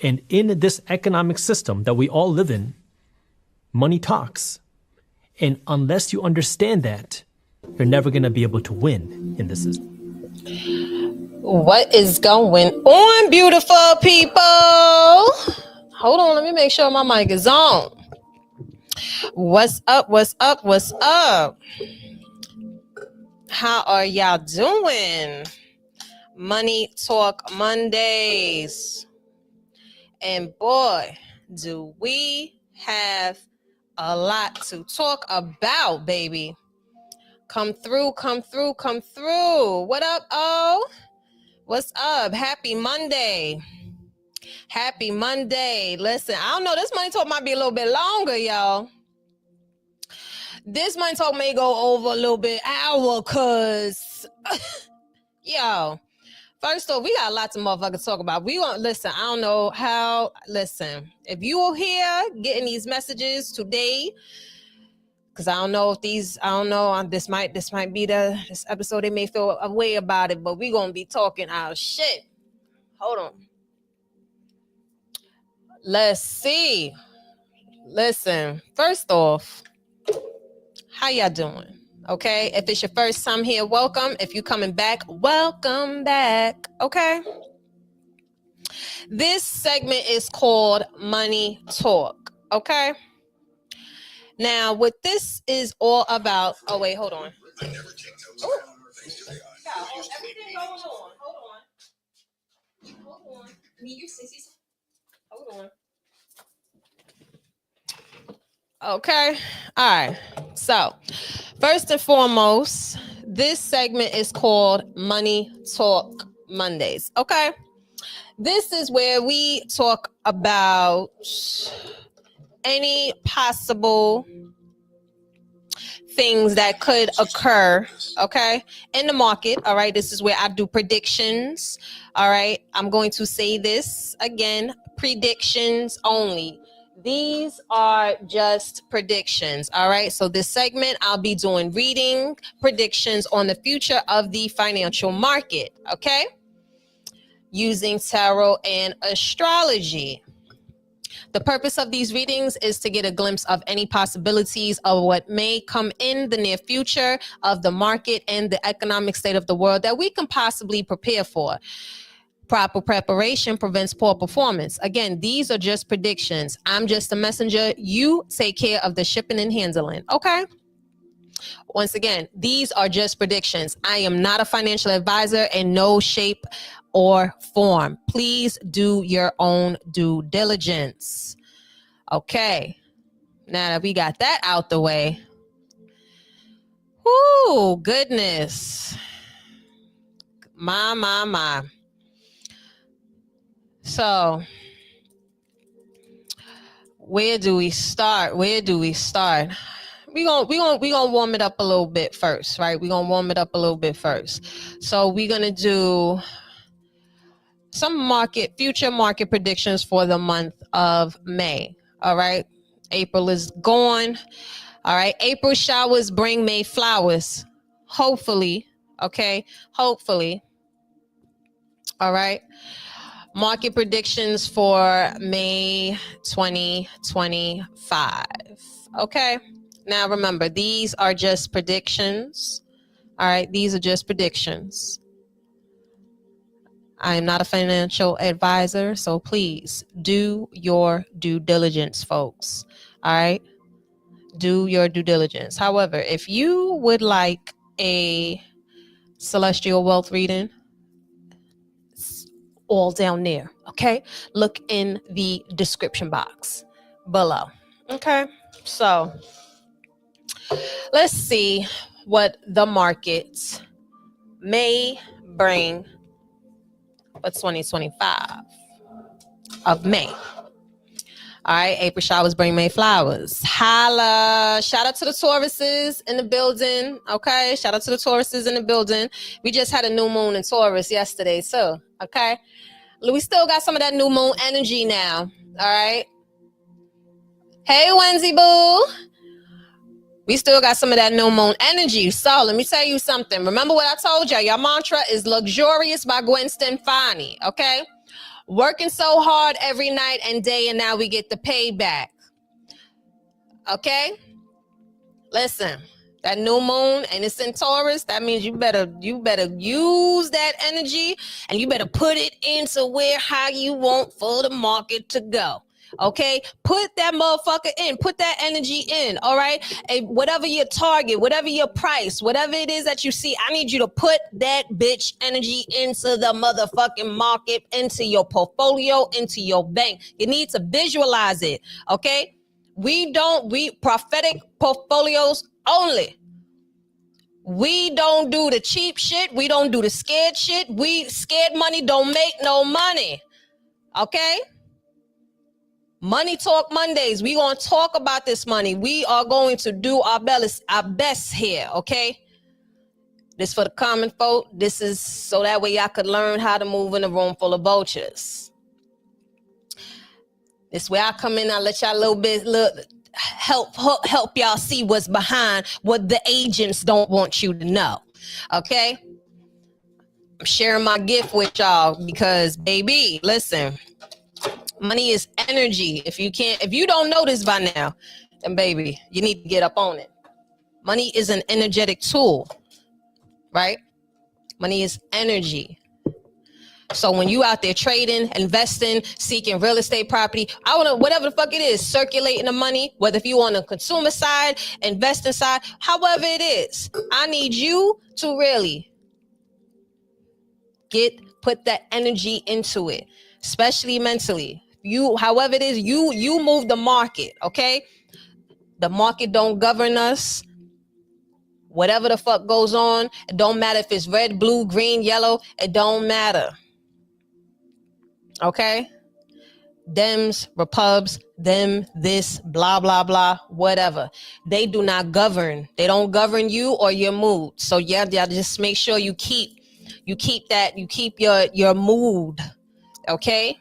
And in this economic system that we all live in, money talks. And unless you understand that, you're never going to be able to win in this system. What is going on, beautiful people? Hold on, let me make sure my mic is on. What's up? What's up? What's up? How are y'all doing? Money Talk Mondays. And boy, do we have a lot to talk about, baby. Come through, come through, come through. What up, oh? What's up? Happy Monday. Happy Monday. Listen, I don't know. This Money Talk might be a little bit longer, y'all. This Money Talk may go over a little bit hour, cause yo, first off, we got a lot to motherfuckers talk about. We want listen. I don't know how. Listen, if you are here getting these messages today, because I don't know if these. I don't know. This might be this episode. They may feel a way about it, but we gonna be talking our shit. Hold on. Let's see. Listen. First off, how y'all doing? Okay, if it's your first time here, welcome. If you're coming back, welcome back. Okay. This segment is called Money Talk. Okay. Now, what this is all about. Oh, wait, hold on. Everything going on. Hold on. Hold on. Okay. All right. So, first and foremost, this segment is called Money Talk Mondays. Okay. This is where we talk about any possible things that could occur, okay, in the market. All right. This is where I do predictions. All right. I'm going to say this again, predictions only. These are just predictions. All right. So this segment, I'll be doing reading predictions on the future of the financial market. Okay. Using tarot and astrology. The purpose of these readings is to get a glimpse of any possibilities of what may come in the near future of the market and the economic state of the world that we can possibly prepare for. Proper preparation prevents poor performance. Again, these are just predictions. I'm just a messenger. You take care of the shipping and handling. Okay. Once again, these are just predictions. I am not a financial advisor in no shape or form. Please do your own due diligence. Okay. Now that we got that out the way. Whoo, goodness. My. So, where do we start? We gonna warm it up a little bit first, right? We're gonna warm it up a little bit first. So we're gonna do some future market predictions for the month of May. All right. April is gone. All right. April showers bring May flowers. Hopefully. Okay. Hopefully. All right. Market predictions for May 2025. Okay. Now remember, these are just predictions. All right. These are just predictions. I am not a financial advisor, so please do your due diligence, folks. All right. Do your due diligence. However, if you would like a celestial wealth reading, it's all down there. Okay. Look in the description box below. Okay. So let's see what the market may bring for 2025 of May. All right, April showers bring May flowers. Holla. Shout out to the Tauruses in the building. Okay, shout out to the Tauruses in the building. We just had a new moon in Taurus yesterday, so okay. We still got some of that new moon energy now. All right. Hey, Wendy Boo. We still got some of that new moon energy. So let me tell you something. Remember what I told y'all. Your mantra is Luxurious by Gwen Stefani. Okay. Working so hard every night and day, and now we get the payback. Okay? Listen, that new moon and it's in Taurus, that means you better use that energy and you better put it into how you want for the market to go. Okay, put that motherfucker in, put that energy in. All right, and whatever your target, whatever your price, whatever it is that you see, I need you to put that bitch energy into the motherfucking market, into your portfolio, into your bank. You need to visualize it. Okay, we prophetic portfolios only. We don't do the cheap shit. We don't do the scared shit. Scared money don't make no money. Okay? Money Talk Mondays. We gonna talk about this money. We are going to do our best here, okay? This for the common folk. This is so that way y'all could learn how to move in a room full of vultures. This way I come in, I let y'all help y'all see what's behind what the agents don't want you to know. Okay? I'm sharing my gift with y'all because, baby, listen, money is energy. If you don't know this by now, then baby, you need to get up on it. Money is an energetic tool, right? Money is energy. So when you out there trading, investing, seeking real estate property, I want to, whatever the fuck it is, circulating the money, whether if you on the consumer side, investing side, however it is, I need you to really put that energy into it, especially mentally. However it is, you move the market, okay? The market don't govern us. Whatever the fuck goes on, it don't matter if it's red, blue, green, yellow, it don't matter. Okay? Dems, Repubs, them, this, blah, blah, blah, whatever. They do not govern. They don't govern you or your mood. So yeah, just make sure you keep your mood. Okay?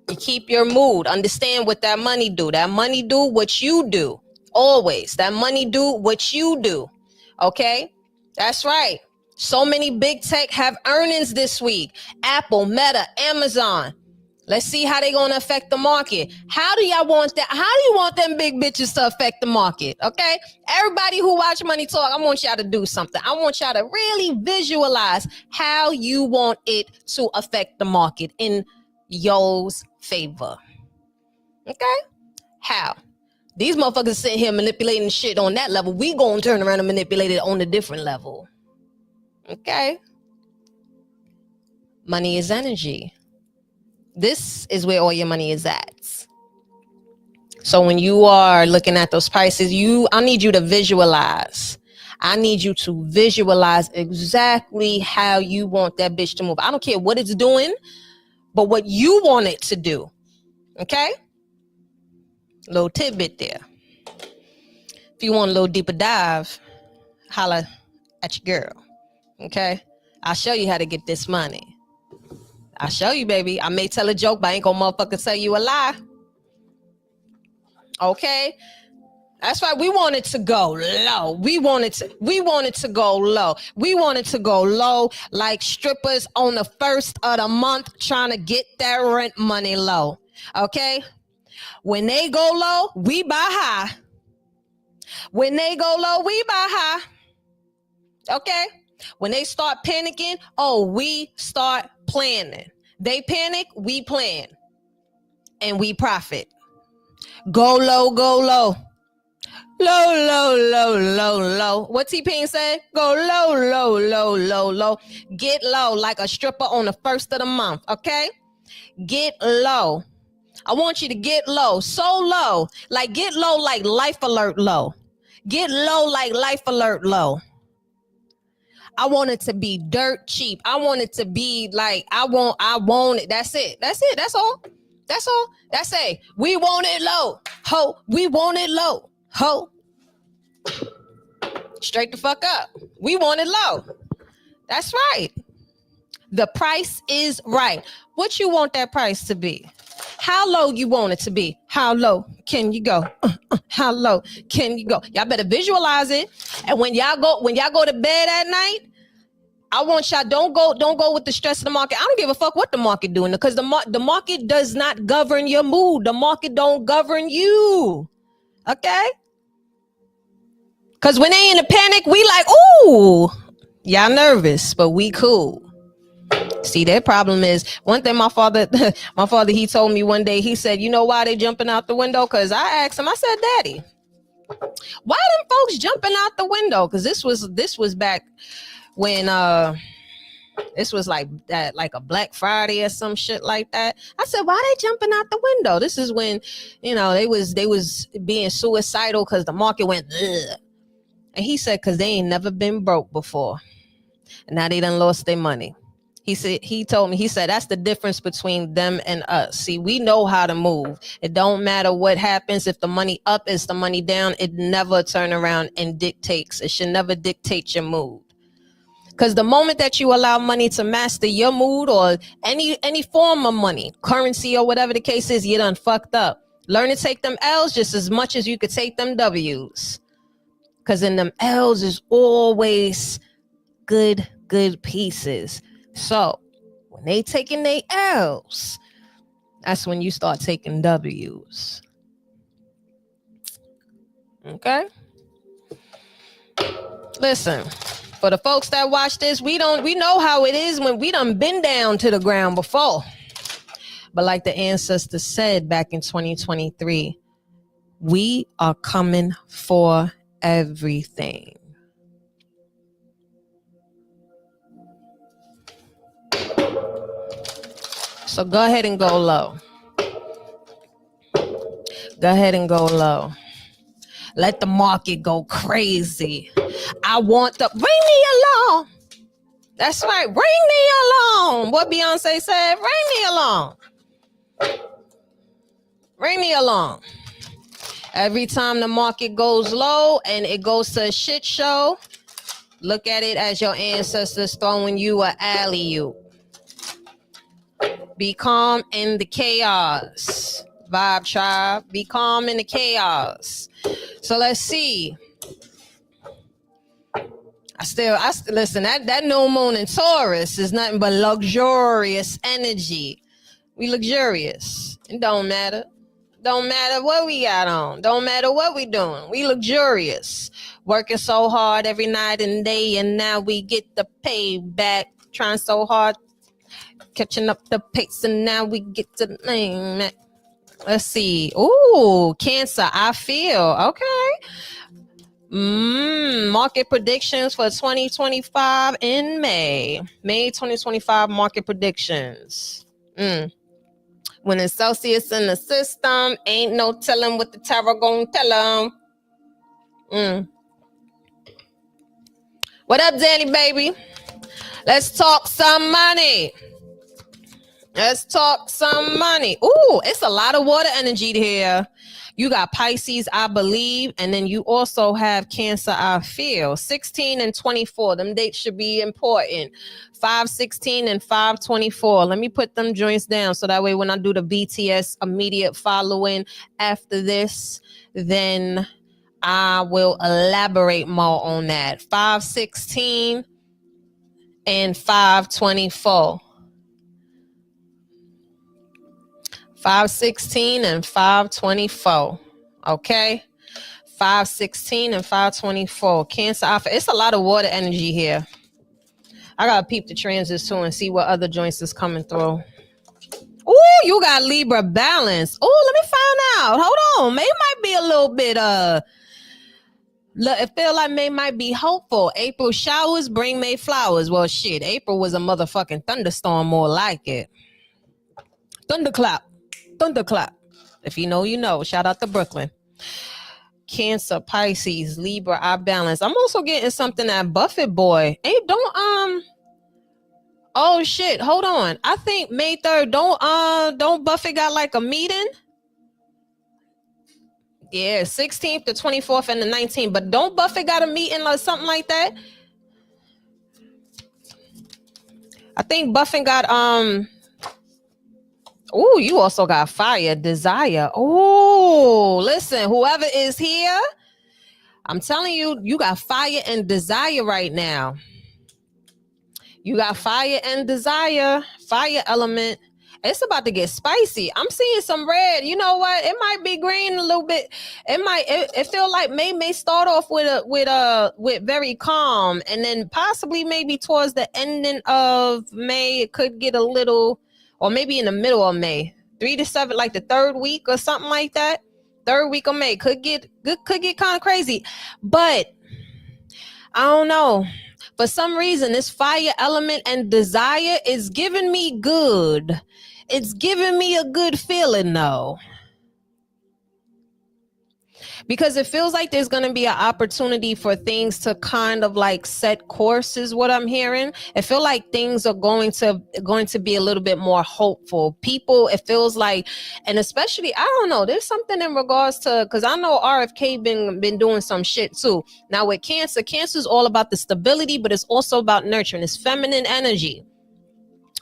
You keep your mood. Understand what that money do. That money do what you do. Always. That money do what you do. Okay? That's right. So many big tech have earnings this week. Apple, Meta, Amazon. Let's see how they gonna affect the market. How do y'all want that? How do you want them big bitches to affect the market? Okay? Everybody who watch Money Talk, I want y'all to do something. I want y'all to really visualize how you want it to affect the market in yours favor. Okay? How? These motherfuckers sitting here manipulating shit on that level. We gonna turn around and manipulate it on a different level. Okay? Money is energy. This is where all your money is at. So when you are looking at those prices, I need you to visualize. I need you to visualize exactly how you want that bitch to move. I don't care what it's doing, but what you want it to do. Okay? Little tidbit there. If you want a little deeper dive, holla at your girl. Okay? I'll show you how to get this money. I'll show you, baby. I may tell a joke, but I ain't gonna motherfucker tell you a lie. Okay? That's right. We want it to go low. We want it to go low. We want it to go low like strippers on the first of the month trying to get that rent money low. Okay? When they go low, we buy high. When they go low, we buy high. Okay? When they start panicking, we start planning. They panic, we plan. And we profit. Go low, go low. Low, low, low, low, low. What T-Pain say? Go low, low, low, low, low. Get low like a stripper on the first of the month, okay? Get low. I want you to get low. So low. Like get low like life alert low. Get low like life alert low. I want it to be dirt cheap. I want it to be like, I want it. That's it. That's it. That's all. That's all. That's it. We want it low. Ho. We want it low. Ho. Straight the fuck up. We want it low. That's right. The price is right. What you want that price to be? How low you want it to be? How low can you go? How low can you go? Y'all better visualize it. And when y'all go to bed at night, I want y'all don't go with the stress of the market. I don't give a fuck what the market doing, because the market does not govern your mood. The market don't govern you. Okay? Because when they in a panic, we like, ooh, y'all nervous, but we cool. See, their problem is one thing. My father, he told me one day. He said, "You know why they jumping out the window?" Because I asked him. I said, "Daddy, why them folks jumping out the window?" Because this was back when this was like that, like a Black Friday or some shit like that. I said, "Why they jumping out the window?" This is when, you know, they was being suicidal because the market went. Ugh. And he said, "Because they ain't never been broke before, and now they done lost their money." He told me, he said, that's the difference between them and us. See, we know how to move. It don't matter what happens. If the money up is the money down, it never turn around and dictates. It should never dictate your mood. Because the moment that you allow money to master your mood, or any form of money, currency or whatever the case is, you done fucked up. Learn to take them L's just as much as you could take them W's. Because in them L's is always good pieces. So when they taking their L's, that's when you start taking W's. Okay? Listen, for the folks that watch this, we know how it is when we done been down to the ground before. But like the ancestors said back in 2023, we are coming for everything. So go ahead and go low. Go ahead and go low. Let the market go crazy. I want the bring me along. That's right. Bring me along. What Beyonce said, bring me along. Bring me along. Every time the market goes low and it goes to a shit show, look at it as your ancestors throwing you an alley-oop. Be calm in the chaos. Vibe tribe. Be calm in the chaos. So let's see. I still listen, that new moon in Taurus is nothing but luxurious energy. We luxurious. It don't matter. Don't matter what we got on. Don't matter what we doing. We luxurious. Working so hard every night and day, and now we get the payback. Trying so hard, catching up the pace, and now we get to the name. Let's see. Ooh, Cancer, I feel. Okay. Market predictions for 2025 in May. May 2025 market predictions. When it's Celsius in the system, ain't no telling what the tarot gonna tell them. What up, Danny, baby? Let's talk some money. Let's talk some money. Ooh, it's a lot of water energy here. You got Pisces, I believe, and then you also have Cancer, I feel. 16 and 24. Them dates should be important. 5/16 and 5/24. Let me put them joints down so that way when I do the BTS immediate following after this, then I will elaborate more on that. 5/16 and 5/24. 5/16 and 5/24. Okay. 5/16 and 5/24. Cancer. It's a lot of water energy here. I gotta peep the transits too and see what other joints is coming through. Ooh, you got Libra balance. Ooh, let me find out. Hold on. May might be a little bit it feel like May might be hopeful. April showers bring May flowers. Well, shit. April was a motherfucking thunderstorm, more like it. Thunderclap. If you know, you know. Shout out to Brooklyn. Cancer, Pisces, Libra, I balance. I'm also getting something that Buffett boy. Hey, don't oh shit, hold on. I think May 3rd, don't Buffett got like a meeting? Yeah, 16th, the 24th, and the 19th. But don't Buffett got a meeting or something like that? I think Buffett got oh, you also got fire, desire. Oh, listen, whoever is here, I'm telling you, you got fire and desire right now. You got fire and desire, fire element. It's about to get spicy. I'm seeing some red. You know what? It might be green a little bit. It feel like may start off with very calm, and then possibly maybe towards the ending of May it could get a little, or maybe in the middle of May, 3 to 7, like the third week or something like that. Third week of May could get kind of crazy, but I don't know. For some reason, this fire element and desire is giving me good. It's giving me a good feeling though. Because it feels like there's going to be an opportunity for things to kind of like set course is what I'm hearing. It feels like things are going to be a little bit more hopeful. People, it feels like, and especially, I don't know, there's something in regards to, because I know RFK been doing some shit too. Now with Cancer is all about the stability, but it's also about nurturing. It's feminine energy.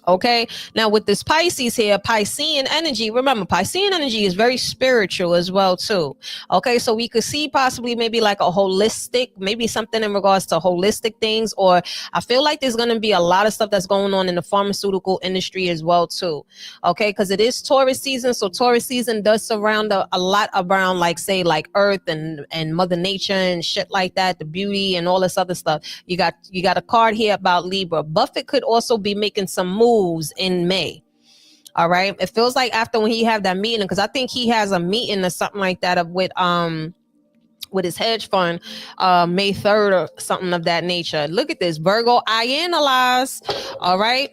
Okay, now with this Pisces here, Piscean energy, remember Piscean energy is very spiritual as well too. Okay, so we could see possibly maybe like a holistic, maybe something in regards to holistic things, or I feel like there's going to be a lot of stuff that's going on in the pharmaceutical industry as well too. Okay, because it is Taurus season, so Taurus season does surround a lot around like say like Earth and Mother Nature and shit like that, the beauty and all this other stuff. You got a card here about Libra. Buffett could also be making some moves in May. All right, it feels like after when he have that meeting, because I think he has a meeting or something like that with his hedge fund May 3rd or something of that nature. Look at this, Virgo, I analyze. All right,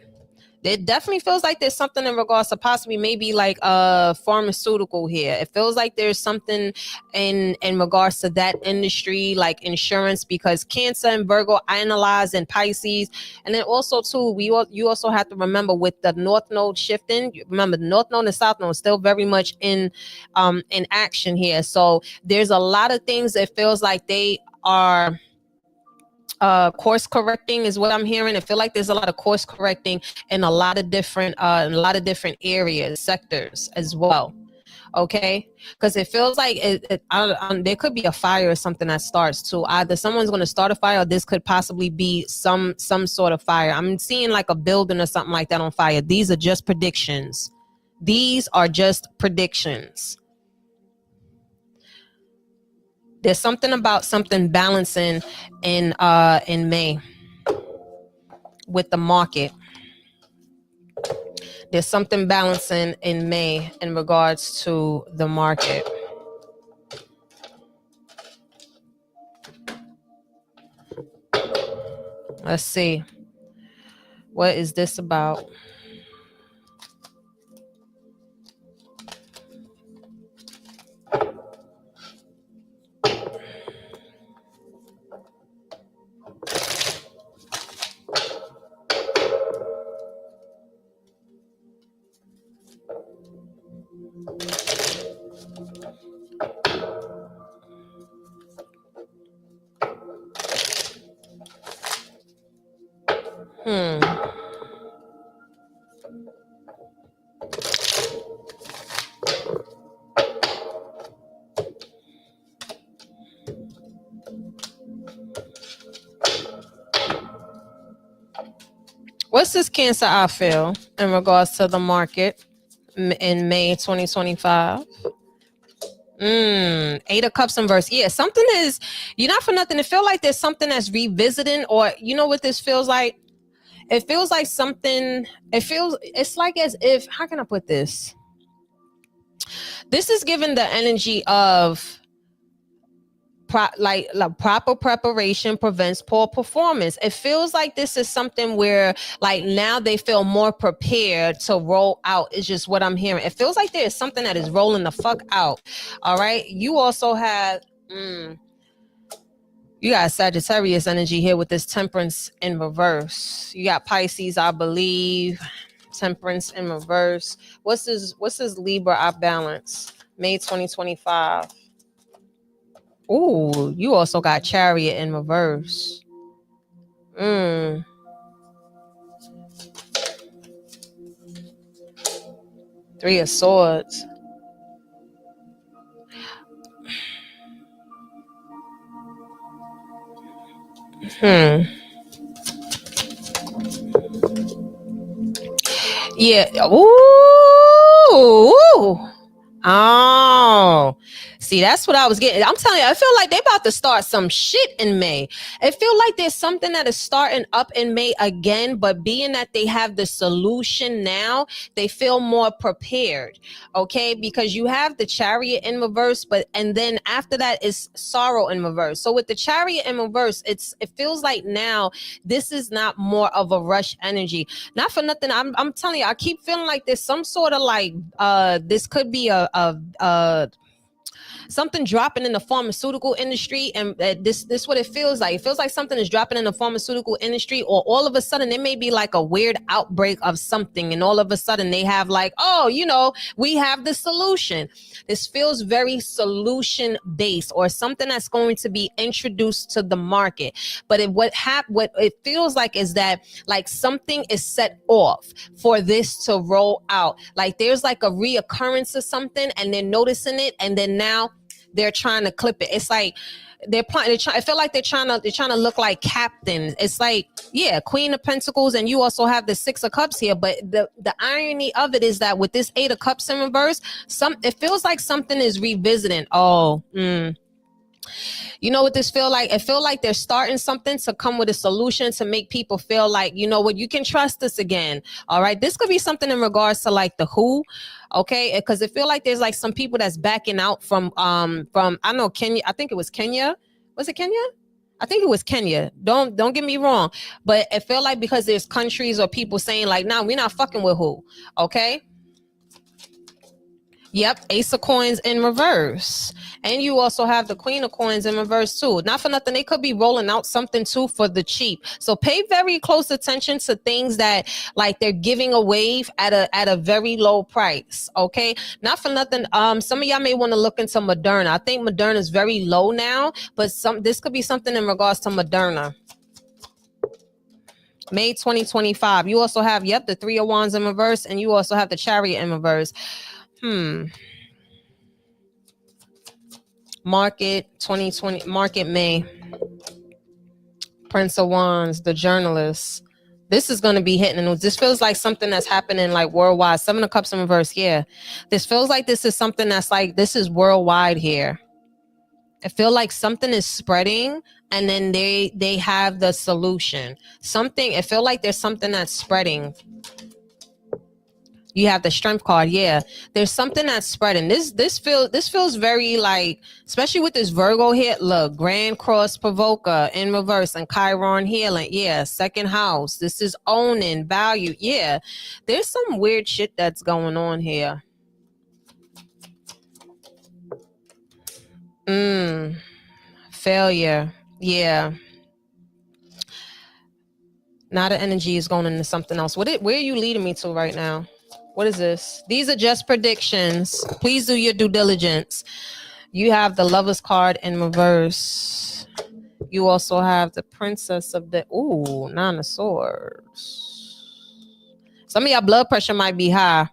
it definitely feels like there's something in regards to possibly maybe like pharmaceutical here. It feels like there's something in regards to that industry, like insurance, because Cancer and Virgo analyze, and Pisces. And then also too, you also have to remember with the North Node shifting, remember the North Node and South Node still very much in action here. So there's a lot of things that feels like they are course correcting is what I'm hearing. I feel like there's a lot of course correcting in a lot of different areas, sectors as well. Okay, because it feels like there could be a fire or something that starts too. Either someone's going to start a fire, or this could possibly be some sort of fire. I'm seeing like a building or something like that on fire. These are just predictions. These are just predictions. There's something about something balancing in May with the market. There's something balancing in May in regards to the market. Let's see. What is this about? What's this Cancer I feel in regards to the market in May 2025? 8 of Cups in verse. Yeah, something is, you're not for nothing. It feel like there's something that's revisiting, or you know what this feels like? It feels like something, it's like as if, how can I put this? This is given the energy of proper preparation prevents poor performance. It feels like this is something where like now they feel more prepared to roll out, is just what I'm hearing. It feels like there's something that is rolling the fuck out. All right, you also have you got Sagittarius energy here with this Temperance in reverse. You got Pisces, I believe. Temperance in reverse. What's this Libra out balance? May 2025. Ooh, you also got Chariot in reverse. Three of Swords. Yeah. Ooh. Oh, see, that's what I was getting. I'm telling you, I feel like they're about to start some shit in May. It feel like there's something that is starting up in May again, but being that they have the solution now, they feel more prepared. Okay, because you have the Chariot in reverse, and then after that is Sorrow in reverse. So with the Chariot in reverse, it feels like now this is not more of a rush energy. Not for nothing. I'm telling you, I keep feeling like there's some sort of like this could be a something dropping in the pharmaceutical industry, and this what it feels like. It feels like something is dropping in the pharmaceutical industry, or all of a sudden it may be like a weird outbreak of something, and all of a sudden they have like, oh, we have the solution. This feels very solution based, or something that's going to be introduced to the market. But what it feels like is that like something is set off for this to roll out. Like there's like a reoccurrence of something, and they're noticing it, and then now they're trying to clip it. It's like I feel like they're trying to look like captains. It's like, yeah, Queen of Pentacles, and you also have the Six of Cups here. But the irony of it is that with this Eight of Cups in reverse, it feels like something is revisiting. You know what this feel like? It feel like they're starting something to come with a solution to make people feel like, you know what, you can trust us again. All right. This could be something in regards to like the WHO. Okay. Because it feel like there's like some people that's backing out from I know Kenya. I think it was Kenya. Was it Kenya? I think it was Kenya. Don't get me wrong. But it feel like because there's countries or people saying like, nah, we're not fucking with WHO. Okay. Yep, Ace of Coins in reverse. And you also have the Queen of Coins in reverse too. Not for nothing, they could be rolling out something too for the cheap. So pay very close attention to things that like they're giving away at a very low price. Okay. Not for nothing. Some of y'all may want to look into Moderna. I think Moderna is very low now, but this could be something in regards to Moderna. May 2025. You also have, the Three of Wands in reverse, and you also have the Chariot in reverse. Market 2020, market May. Prince of Wands, the journalist. This is going to be hitting. And this feels like something that's happening like worldwide. Seven of Cups in reverse. Yeah. This feels like this is something that's like, this is worldwide here. I feel like something is spreading, and then they have the solution. I feel like there's something that's spreading. You have the Strength card. Yeah, there's something that's spreading. This feels very like, especially with this Virgo here. Look, Grand Cross Provoker in reverse and Chiron healing. Yeah, second house. This is owning value. Yeah, there's some weird shit that's going on here. Failure. Yeah. Now the energy is going into something else. Where are you leading me to right now? What is this? These are just predictions. Please do your due diligence. You have the Lover's card in reverse. You also have the Princess of the Nine of Swords. Some of y'all blood pressure might be high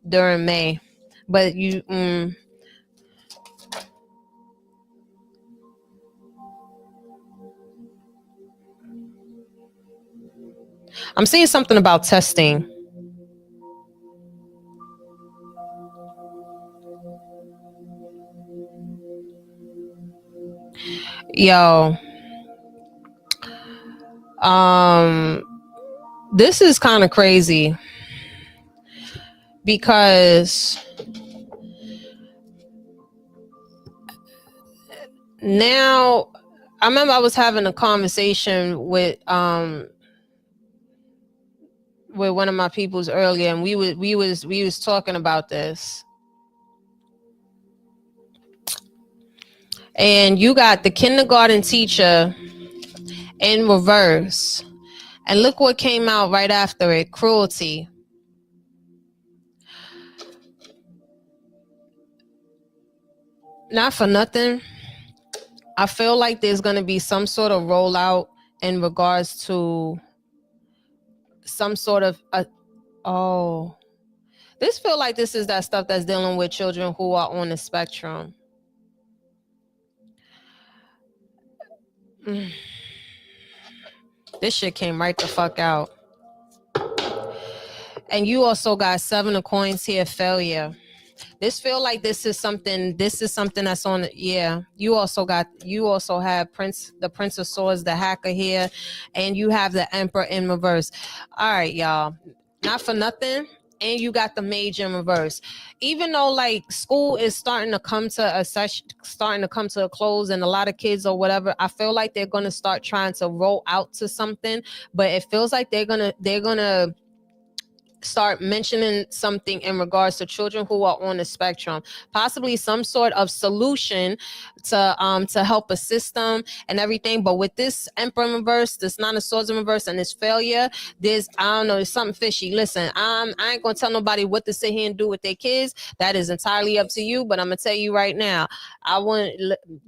during May, but I'm seeing something about testing. Yo, this is kind of crazy because now I remember I was having a conversation with one of my peoples earlier, and we was talking about this. And you got the kindergarten teacher in reverse. And look what came out right after it. Cruelty. Not for nothing, I feel like there's going to be some sort of rollout in regards to some sort of this feel like this is that stuff that's dealing with children who are on the spectrum. This shit came right the fuck out. And you also got 7 of coins here, failure. This feel like this is something that's on. Yeah, you also have the Prince of Swords, the hacker here, and you have the Emperor in reverse. All right, y'all, not for nothing. And you got the Mage in reverse. Even though like school is starting to come to a close, and a lot of kids or whatever, I feel like they're gonna start trying to roll out to something, but it feels like they're gonna start mentioning something in regards to children who are on the spectrum, possibly some sort of solution to help assist them and everything. But with this Emperor in reverse, this Nine of Swords in reverse, and this failure, there's something fishy. Listen, I ain't gonna tell nobody what to sit here and do with their kids. That is entirely up to you. But I'm gonna tell you right now, I want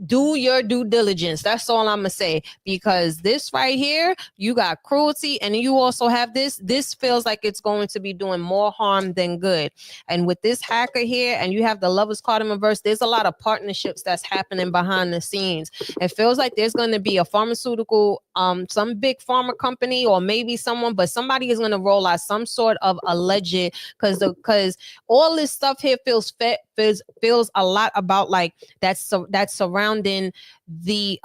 do your due diligence. That's all I'm gonna say, because this right here, you got cruelty, and you also have this. This feels like it's going to be doing more harm than good. And with this hacker here, and you have the Lovers card in reverse, there's a lot of partnerships that's happening behind the scenes. It feels like there's going to be a pharmaceutical, some big pharma company, or maybe but somebody is going to roll out some sort of alleged, because all this stuff here feels a lot about like that's surrounding the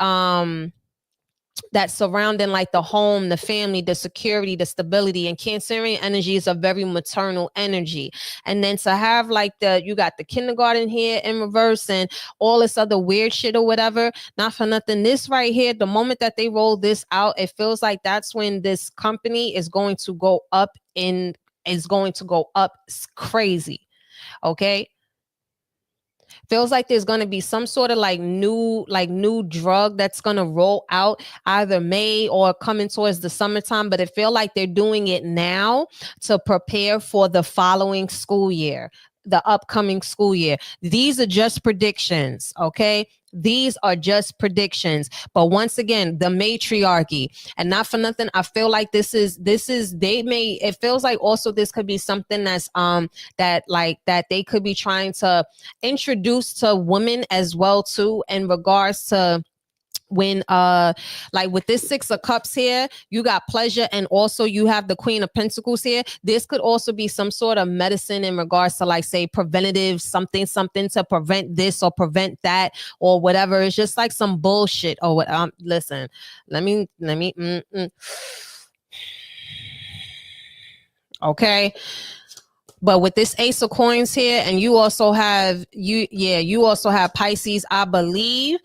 like the home, the family, the security, the stability. And Cancerian energy is a very maternal energy. And then to have like you got the kindergarten here in reverse and all this other weird shit or whatever, not for nothing, this right here, the moment that they roll this out, it feels like that's when this company is going to go up crazy. Okay. Feels like there's going to be some sort of new drug that's going to roll out either May or coming towards the summertime, but it feels like they're doing it now to prepare for the following school year, the upcoming school year. These are just predictions, okay? These are just predictions. But once again, the matriarchy, and not for nothing, I feel like it feels like also this could be something that's that they could be trying to introduce to women as well too, in regards to when like with this 6 of Cups here, you got pleasure, and also you have the Queen of Pentacles here. This could also be some sort of medicine in regards to like say preventative something to prevent this or prevent that or whatever. It's just like some bullshit or what. Listen, let me okay. But with this Ace of Coins here, and you also have Pisces, I believe.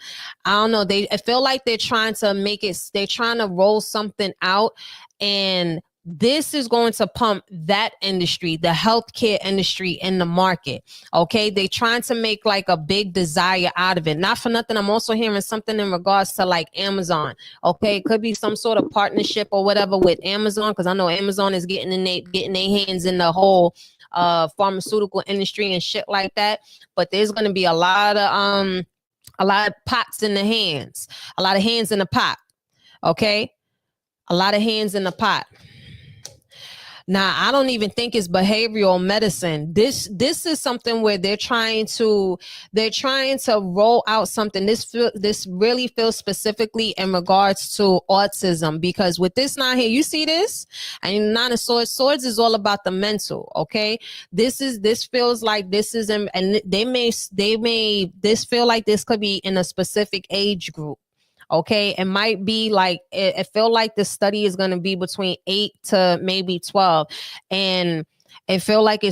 I don't know. I feel like they're trying to roll something out, and this is going to pump that industry, the healthcare industry, in the market. Okay, they trying to make like a big desire out of it. Not for nothing, I'm also hearing something in regards to like Amazon. Okay, it could be some sort of partnership or whatever with Amazon, because I know Amazon is getting their hands in the whole pharmaceutical industry and shit like that. But there's going to be a lot of pots in the hands, a lot of hands in the pot. Okay, a lot of hands in the pot. Now, I don't even think it's behavioral medicine. This is something where they're trying to roll out something. This really feels specifically in regards to autism, because with this 9 here, you see this, and 9 of Swords is all about the mental. Okay, this feels like this is, and this feel like this could be in a specific age group. Okay, it might be like it feel like the study is going to be between 8 to maybe 12, and it feel like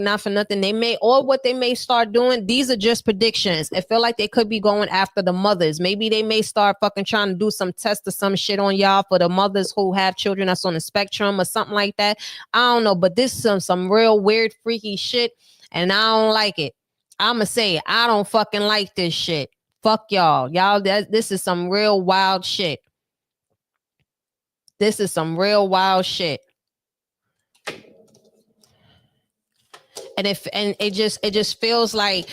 not for nothing, they may start doing. These are just predictions. It feel like they could be going after the mothers. Maybe they may start fucking trying to do some test or some shit on y'all for the mothers who have children that's on the spectrum or something like that. I don't know, but this is some real weird freaky shit, and I don't like it. I'ma say it. I don't fucking like this shit. Fuck y'all. This is some real wild shit. This is some real wild shit. And it just feels like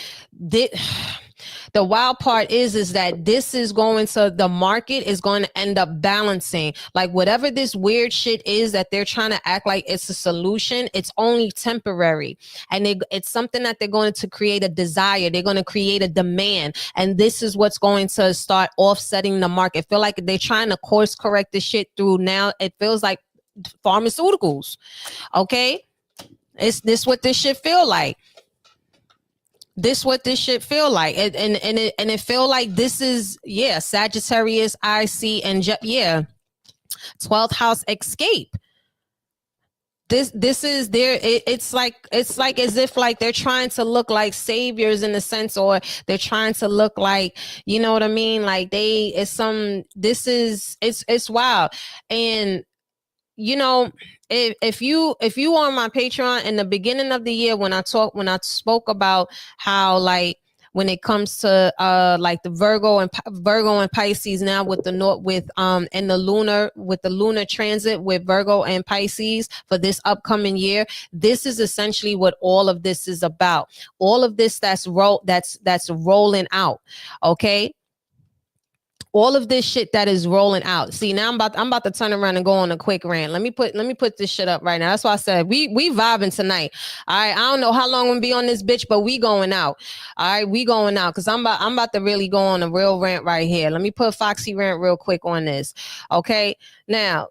the wild part is that this is going to, the market is going to end up balancing. Like whatever this weird shit is that they're trying to act like it's a solution, it's only temporary. And it's something that they're going to create a desire. They're going to create a demand. And this is what's going to start offsetting the market. I feel like they're trying to course correct this shit through now. It feels like pharmaceuticals. Okay. It's this what this shit feel like. This what this shit feel like, and it feel like this is Sagittarius, IC, and 12th house escape. This is their it's like as if like they're trying to look like saviors in a sense, or they're trying to look like, you know what I mean, like it's wild. And you know, if you on my Patreon in the beginning of the year, when I spoke about how, like, when it comes to like the Virgo and Pisces now with and the lunar transit with Virgo and Pisces for this upcoming year, this is essentially what all of this is about. All of this that's rolling out, okay? All of this shit that is rolling out. See, now I'm about to turn around and go on a quick rant. Let me put this shit up right now. That's why I said we vibing tonight. All right, I don't know how long I'm gonna be on this bitch, but we going out. All right, we going out because I'm about to really go on a real rant right here. Let me put FoXXy Rant real quick on this. Okay, now,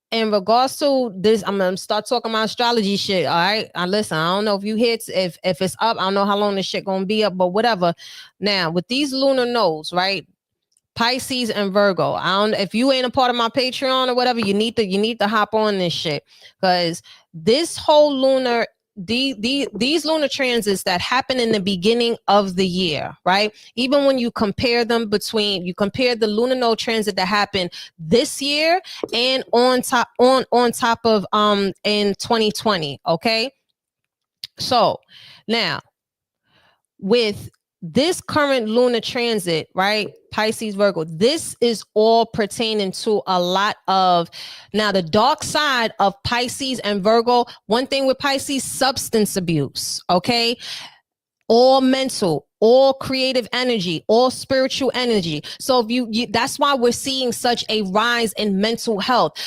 in regards to this, I'm gonna start talking about astrology shit. All right, listen, I don't know if you hit if it's up. I don't know how long this shit gonna be up, but whatever. Now, with these lunar nodes, right? Pisces and Virgo. I don't, if you ain't a part of my Patreon or whatever, you need to hop on this shit, because this whole lunar these lunar transits that happen in the beginning of the year, right? Even when you compare them you compare the lunar node transit that happened this year and on top of in 2020, okay? So now with this current lunar transit, right? Pisces, Virgo, this is all pertaining to a lot of, now the dark side of Pisces and Virgo. One thing with Pisces, substance abuse, okay? All mental, all creative energy, all spiritual energy. So if you that's why we're seeing such a rise in mental health.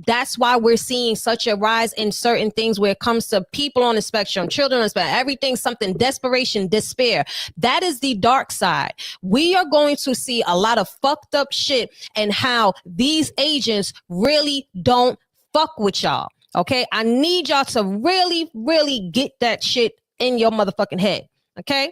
That's why we're seeing such a rise in certain things where it comes to people on the spectrum, children on the spectrum, everything, something, desperation, despair. That is the dark side. We are going to see a lot of fucked up shit and how these agents really don't fuck with y'all. Okay, I need y'all to really, really get that shit in your motherfucking head. Okay,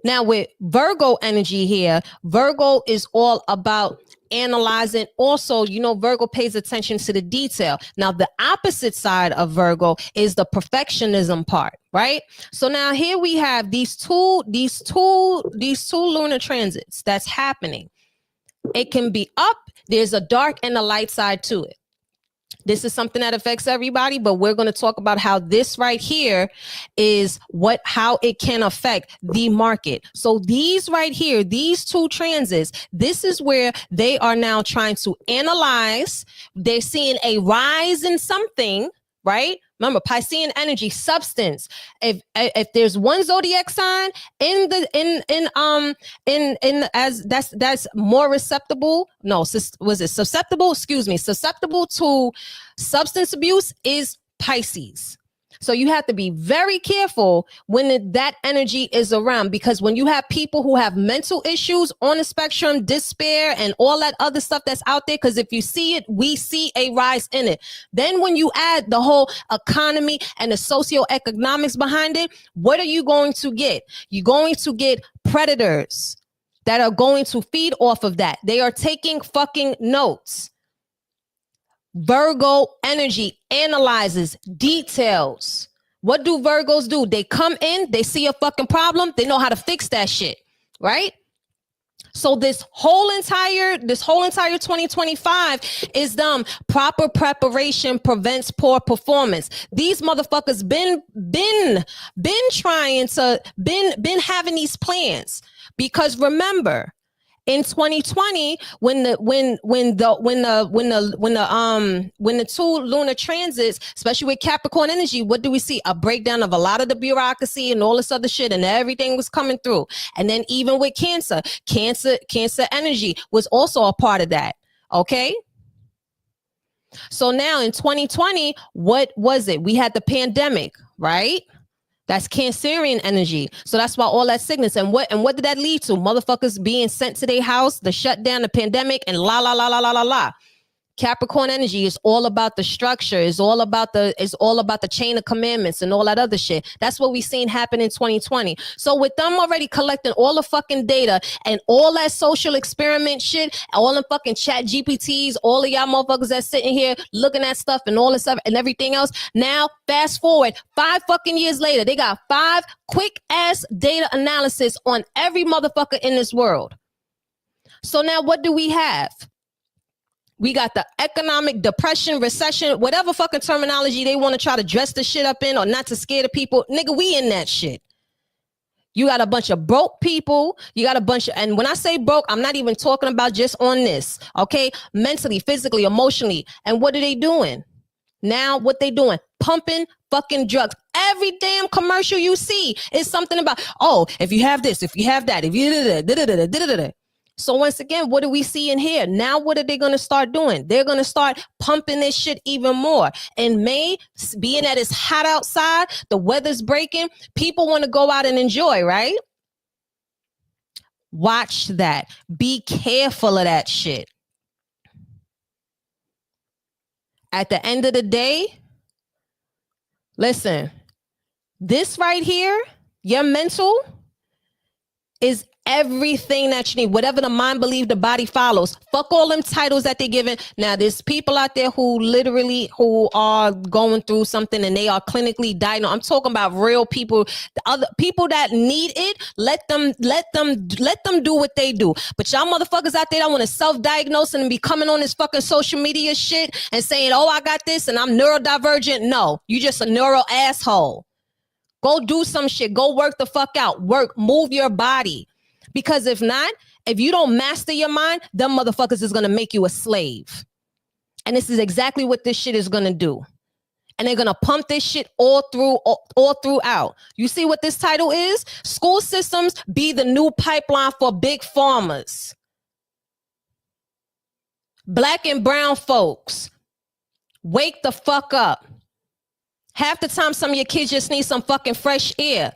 now with Virgo energy here, Virgo is all about analyzing. Also, you know, Virgo pays attention to the detail. Now the opposite side of Virgo is the perfectionism part, right? So now here we have these two lunar transits that's happening. It can be up, there's a dark and a light side to it. This is something that affects everybody, but we're going to talk about how this right here is how it can affect the market. So these right here, these two transits, this is where they are now trying to analyze. They're seeing a rise in something, right? Remember, Piscean energy, substance. If there's one zodiac sign that's more susceptible. No, was it susceptible? Excuse me, susceptible to substance abuse is Pisces. So you have to be very careful when that energy is around, because when you have people who have mental issues on the spectrum, despair, and all that other stuff that's out there, because if you see it, we see a rise in it. Then when you add the whole economy and the socioeconomics behind it, what are you going to get? You're going to get predators that are going to feed off of that. They are taking fucking notes. Virgo energy analyzes details. What do Virgos do? They come in, they see a fucking problem, they know how to fix that shit, right? So this whole entire 2025 is proper preparation prevents poor performance. These motherfuckers been having these plans, because remember, in 2020, when the two lunar transits, especially with Capricorn energy, what do we see? A breakdown of a lot of the bureaucracy and all this other shit, and everything was coming through. And then even with Cancer energy was also a part of that. Okay. So now in 2020, what was it? We had the pandemic, right? That's Cancerian energy. So that's why all that sickness. And what did that lead to? Motherfuckers being sent to their house, the shutdown, the pandemic, and la. Capricorn energy is all about the structure. It's all about the chain of commandments and all that other shit. That's what we seen happen in 2020. So with them already collecting all the fucking data and all that social experiment shit, all the fucking chat GPTs, all of y'all motherfuckers that's sitting here looking at stuff and all this stuff and everything else. Now, fast forward 5 fucking years later, they got 5 quick ass data analysis on every motherfucker in this world. So now what do we have? We got the economic depression, recession, whatever fucking terminology they want to try to dress the shit up in or not to scare the people. Nigga, we in that shit. You got a bunch of broke people. You got a bunch of, and when I say broke, I'm not even talking about just on this, okay? Mentally, physically, emotionally. And what are they doing? Now, what they doing? Pumping fucking drugs. Every damn commercial you see is something about, oh, if you have this, if you have that, if you So once again, what do we see in here? Now, what are they going to start doing? They're going to start pumping this shit even more. In May, being that it's hot outside, the weather's breaking, people want to go out and enjoy, right? Watch that. Be careful of that shit. At the end of the day, listen, this right here, your mental is everything that you need. Whatever the mind believes, the body follows. Fuck all them titles that they're giving. Now, there's people out there who are going through something and they are clinically diagnosed. I'm talking about real people, the other people that need it. Let them do what they do. But y'all motherfuckers out there that want to self-diagnose and be coming on this fucking social media shit and saying, oh, I got this and I'm neurodivergent. No, you just a neuro asshole. Go do some shit. Go work the fuck out. Work, move your body. Because if not, if you don't master your mind, them motherfuckers is going to make you a slave. And this is exactly what this shit is going to do. And they're going to pump this shit all throughout. You see what this title is? School systems be the new pipeline for big pharmas. Black and brown folks, wake the fuck up. Half the time, some of your kids just need some fucking fresh air.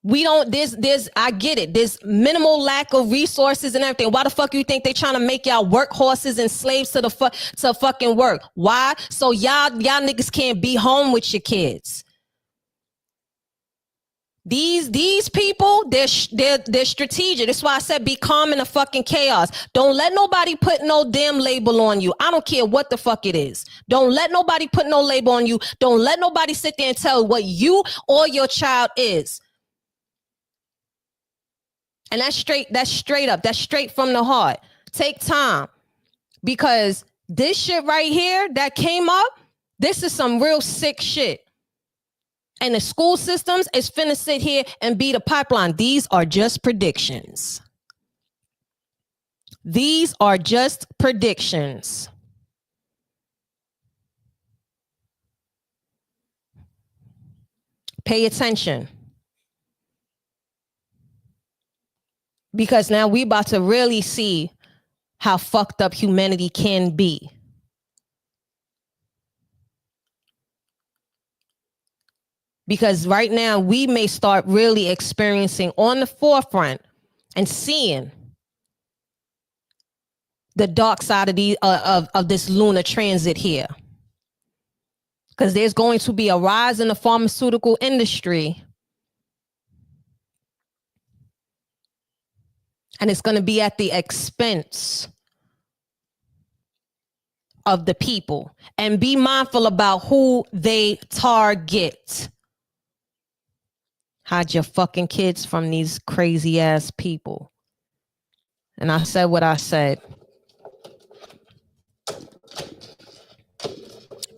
I get it. There's minimal lack of resources and everything. Why the fuck you think they trying to make y'all workhorses and slaves to fucking work? Why? So y'all niggas can't be home with your kids. These people, they're strategic. That's why I said be calm in the fucking chaos. Don't let nobody put no damn label on you. I don't care what the fuck it is. Don't let nobody put no label on you. Don't let nobody sit there and tell what you or your child is. And that's straight up. That's straight from the heart. Take time. Because this shit right here that came up, this is some real sick shit. And the school systems is finna sit here and be the pipeline. These are just predictions. These are just predictions. Pay attention. Because now we about to really see how fucked up humanity can be. Because right now we may start really experiencing on the forefront and seeing the dark side of this lunar transit here. Because there's going to be a rise in the pharmaceutical industry. And it's going to be at the expense of the people. And be mindful about who they target. Hide your fucking kids from these crazy ass people. And I said what I said.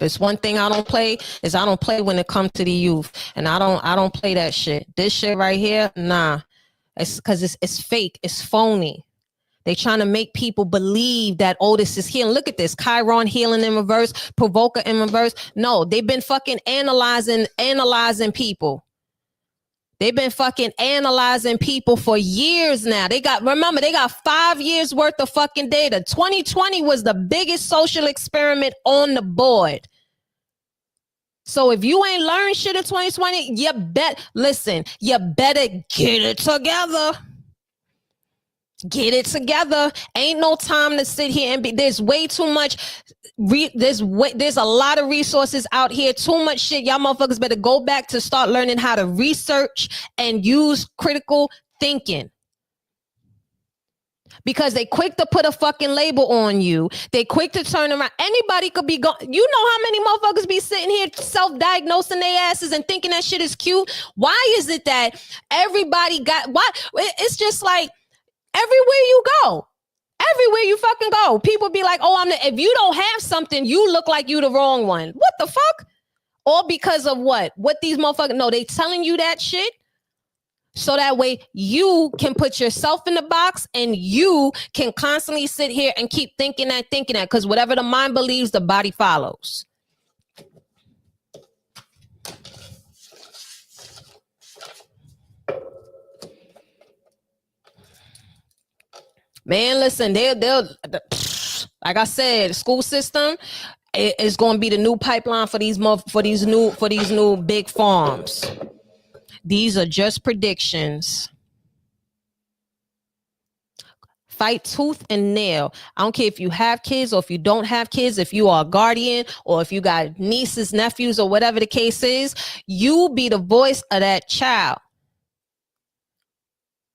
It's one thing I don't play is I don't play when it comes to the youth. And I don't play that shit. This shit right here, nah. It's because it's fake. It's phony. They trying to make people believe that, oh, this is healing. Look at this. Chiron healing in reverse. Provoker in reverse. No, they've been fucking analyzing people. They've been fucking analyzing people for years now. They got 5 years worth of fucking data. 2020 was the biggest social experiment on the board. So if you ain't learned shit in 2020, you better get it together. Get it together. Ain't no time to sit here and be. There's way too much. There's a lot of resources out here. Too much shit. Y'all motherfuckers better go back to start learning how to research and use critical thinking. Because they quick to put a fucking label on you. They quick to turn around. Anybody could be gone. You know how many motherfuckers be sitting here self-diagnosing their asses and thinking that shit is cute? Why is it that everybody got, why? It's just like everywhere you go. Everywhere you fucking go. People be like, oh, if you don't have something, you look like you the wrong one. What the fuck? All because of what? What these motherfuckers, no, they telling you that shit. So that way you can put yourself in the box and you can constantly sit here and keep thinking that. Because whatever the mind believes, the body follows. Man, listen, they'll like I said, the school system is going to be the new pipeline for these new big farms. These are just predictions. Fight tooth and nail. I don't care if you have kids or if you don't have kids, if you are a guardian or if you got nieces, nephews, or whatever the case is, you be the voice of that child.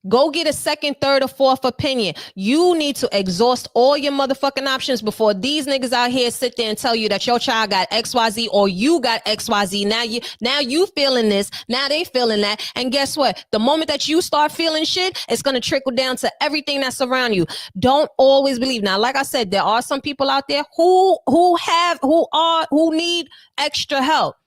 Go get a second, third, or fourth opinion. You need to exhaust all your motherfucking options before these niggas out here sit there and tell you that your child got XYZ or you got XYZ. Now you feeling this. Now they feeling that. And guess what? The moment that you start feeling shit, it's going to trickle down to everything that's around you. Don't always believe. Now, like I said, there are some people out there who need extra help.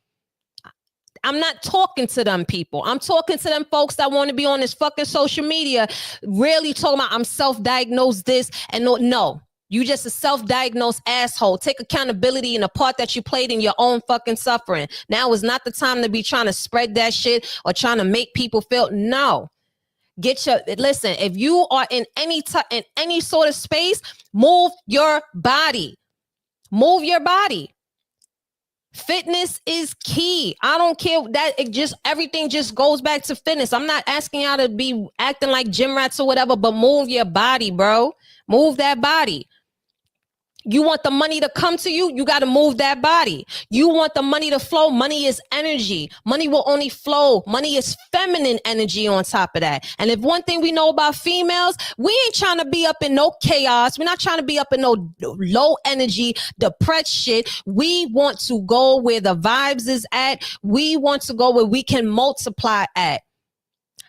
I'm not talking to them people. I'm talking to them folks that want to be on this fucking social media, really talking about I'm self-diagnosed this and no. You just a self-diagnosed asshole. Take accountability in the part that you played in your own fucking suffering. Now is not the time to be trying to spread that shit or trying to make people feel. No. Listen, if you are in any sort of space, move your body. Move your body. Fitness is key. I don't care that everything just goes back to fitness. I'm not asking y'all to be acting like gym rats or whatever, but move your body, bro. Move that body. You want the money to come to you, you got to move that body. You want the money to flow. Money is energy. Money will only flow. Money is feminine energy on top of that. And if one thing we know about females, we ain't trying to be up in no chaos. We're not trying to be up in no low energy, depressed shit. We want to go where the vibes is at. We want to go where we can multiply at.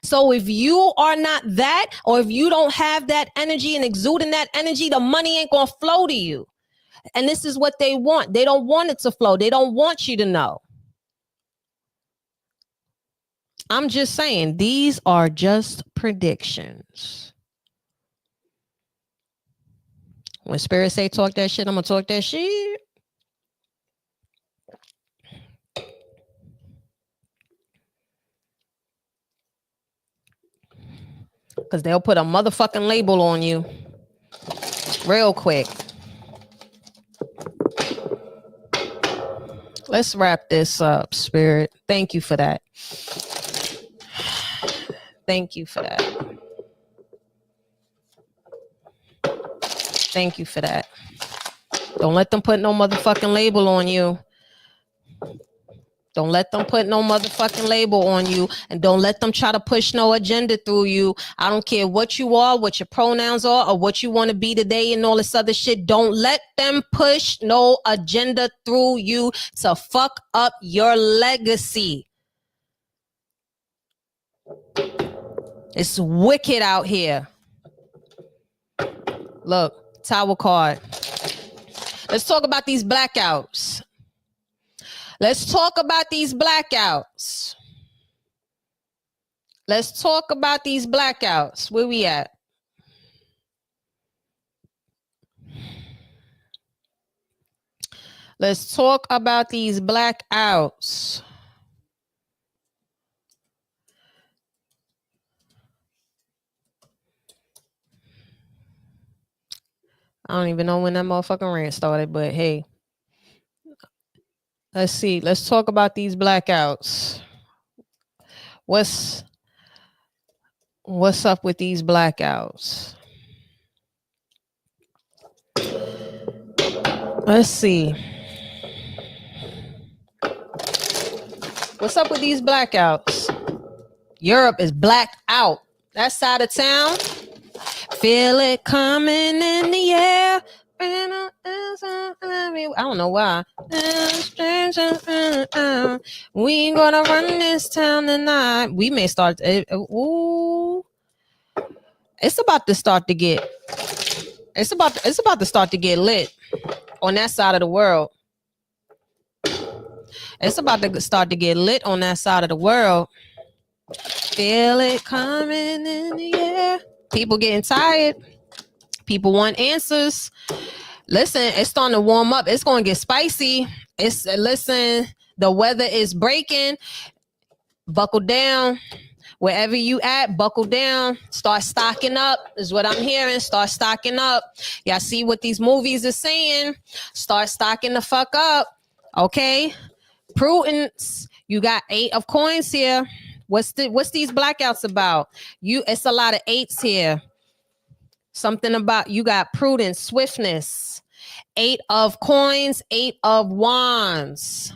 So if you are not that, or if you don't have that energy and exuding that energy, the money ain't going to flow to you. And this is what they want. They don't want it to flow. They don't want you to know. I'm just saying, these are just predictions. When Spirit say talk that shit, I'm going to talk that shit. Because they'll put a motherfucking label on you real quick. Let's wrap this up, Spirit. Thank you for that. Thank you for that. Thank you for that. Don't let them put no motherfucking label on you. Don't let them put no motherfucking label on you, and don't let them try to push no agenda through you. I don't care what you are, what your pronouns are, or what you want to be today and all this other shit. Don't let them push no agenda through you to fuck up your legacy. It's wicked out here. Look, Tower card. Let's talk about these blackouts. Let's talk about these blackouts. Let's talk about these blackouts. Where we at? Let's talk about these blackouts. I don't even know when that motherfucking rant started, but hey. Let's see. Let's talk about these blackouts. What's up with these blackouts? Let's see. What's up with these blackouts? Europe is blacked out. That side of town. Feel it coming in the air. I don't know why. We ain't gonna run this town tonight. We may start. Ooh, it's about to start to get. It's about to start to get lit on that side of the world. It's about to start to get lit on that side of the world. Feel it coming in the air. People getting tired. People want answers. Listen, it's starting to warm up. It's going to get spicy. Listen, the weather is breaking. Buckle down. Wherever you at, buckle down. Start stocking up is what I'm hearing. Start stocking up. Y'all see what these movies are saying. Start stocking the fuck up. Okay? Prudence. You got 8 of coins here. What's these blackouts about? It's a lot of 8s here. Something about you got prudence, swiftness. 8 of coins, 8 of wands.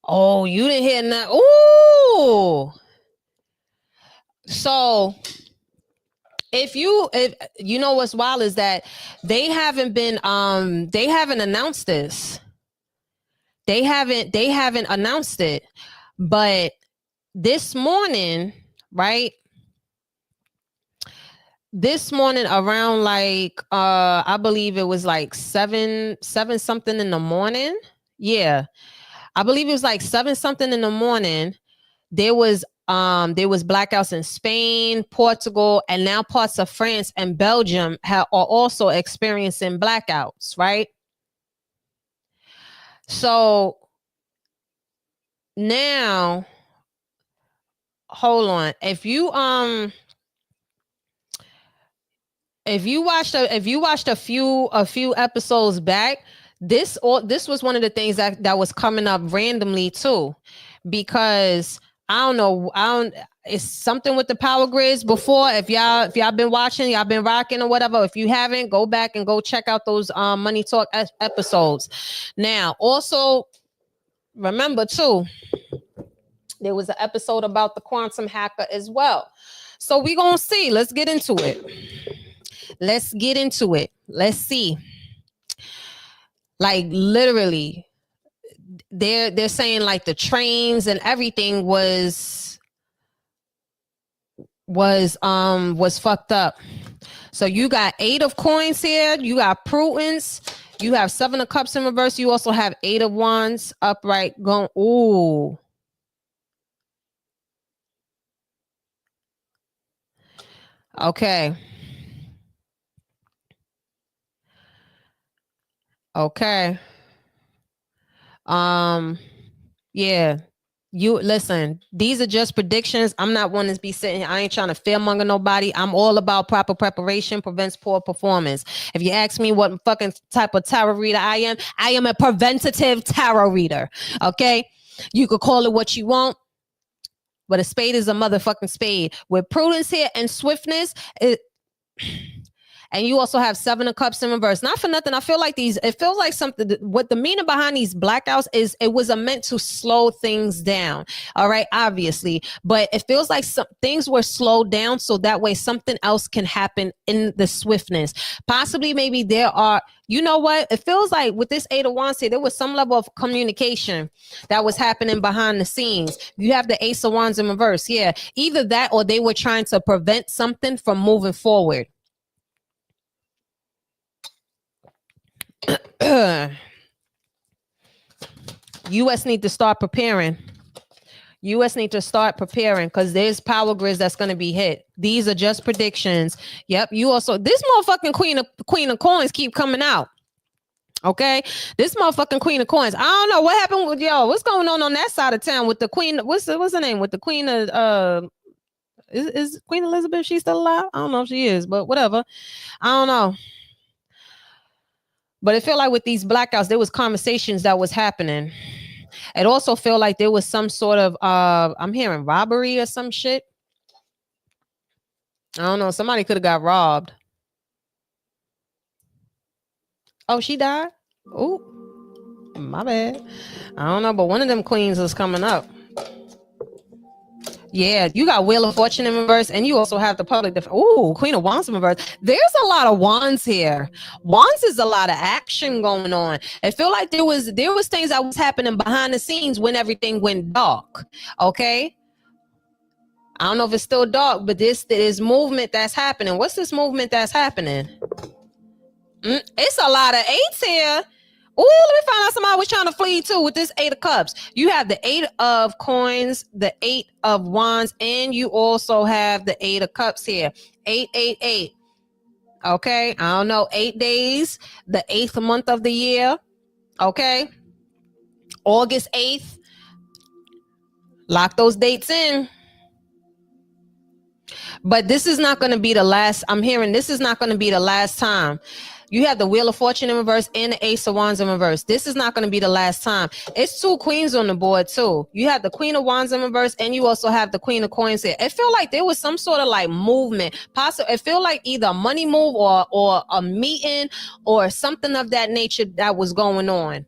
Oh, you didn't hear that. Ooh. So if you know what's wild is that they haven't announced this. They haven't announced it. But this morning, right? This morning around like I believe it was like 7 something in the morning. Yeah. I believe it was like 7 something in the morning. There was blackouts in Spain, Portugal, and now parts of France and Belgium are also experiencing blackouts, right? So now hold on. If you watched a few episodes back, this was one of the things that was coming up randomly too, because I don't know, it's something with the power grids before. If y'all been watching, y'all been rocking or whatever. If you haven't, go back and go check out those Money Talk episodes. Now, also remember too, there was an episode about the quantum hacker as well. So we gonna see. Let's get into it. Let's see. Like literally, they're saying like the trains and everything was fucked up. So you got 8 of coins here. You got prudence. You have 7 of cups in reverse. You also have 8 of wands upright going. Ooh. Okay. Okay. Yeah. You listen, these are just predictions. I'm not one to be sitting here. I ain't trying to fearmonger nobody. I'm all about proper preparation prevents poor performance. If you ask me what fucking type of tarot reader I am a preventative tarot reader. Okay? You could call it what you want, but a spade is a motherfucking spade. With prudence here and swiftness, and you also have 7 of cups in reverse. Not for nothing. I feel like it feels like something, what the meaning behind these blackouts is, it was meant to slow things down. All right, obviously. But it feels like some things were slowed down so that way something else can happen in the swiftness. Possibly maybe there are, you know what? It feels like with this 8 of wands here, there was some level of communication that was happening behind the scenes. You have the ace of wands in reverse. Yeah, either that or they were trying to prevent something from moving forward. US need to start preparing. Because there's power grids that's going to be hit. These are just predictions. Yep. You also, this motherfucking queen of coins keep coming out. Okay. This motherfucking queen of coins. I don't know what happened with y'all. What's going on that side of town with the queen? What's her name? With the queen of, is Queen Elizabeth, she still alive? I don't know if she is, but whatever. I don't know. But it felt like with these blackouts, there was conversations that was happening. It also felt like there was some sort of, I'm hearing robbery or some shit. I don't know. Somebody could have got robbed. Oh, she died? Oh, my bad. I don't know, but one of them queens is coming up. Yeah, you got Wheel of Fortune in reverse, and you also have the public. Ooh, Queen of Wands in reverse. There's a lot of wands here. Wands is a lot of action going on. I feel like there was things that was happening behind the scenes when everything went dark. Okay, I don't know if it's still dark, but this movement that's happening. What's this movement that's happening? It's a lot of eights here. Oh, let me find out somebody was trying to flee too with this 8 of cups. You have the 8 of coins, the 8 of wands, and you also have the 8 of cups here. 888. Okay, I don't know, 8 days, the 8th month of the year. Okay, August 8th. Lock those dates in. But this is not going to be the last. I'm hearing this is not going to be the last time. You have the Wheel of Fortune in reverse and the Ace of Wands in reverse. This is not going to be the last time. It's 2 queens on the board too. You have the Queen of Wands in reverse, and you also have the Queen of Coins here. It feel like there was some sort of like movement. Possible. It feel like either a money move or a meeting or something of that nature that was going on.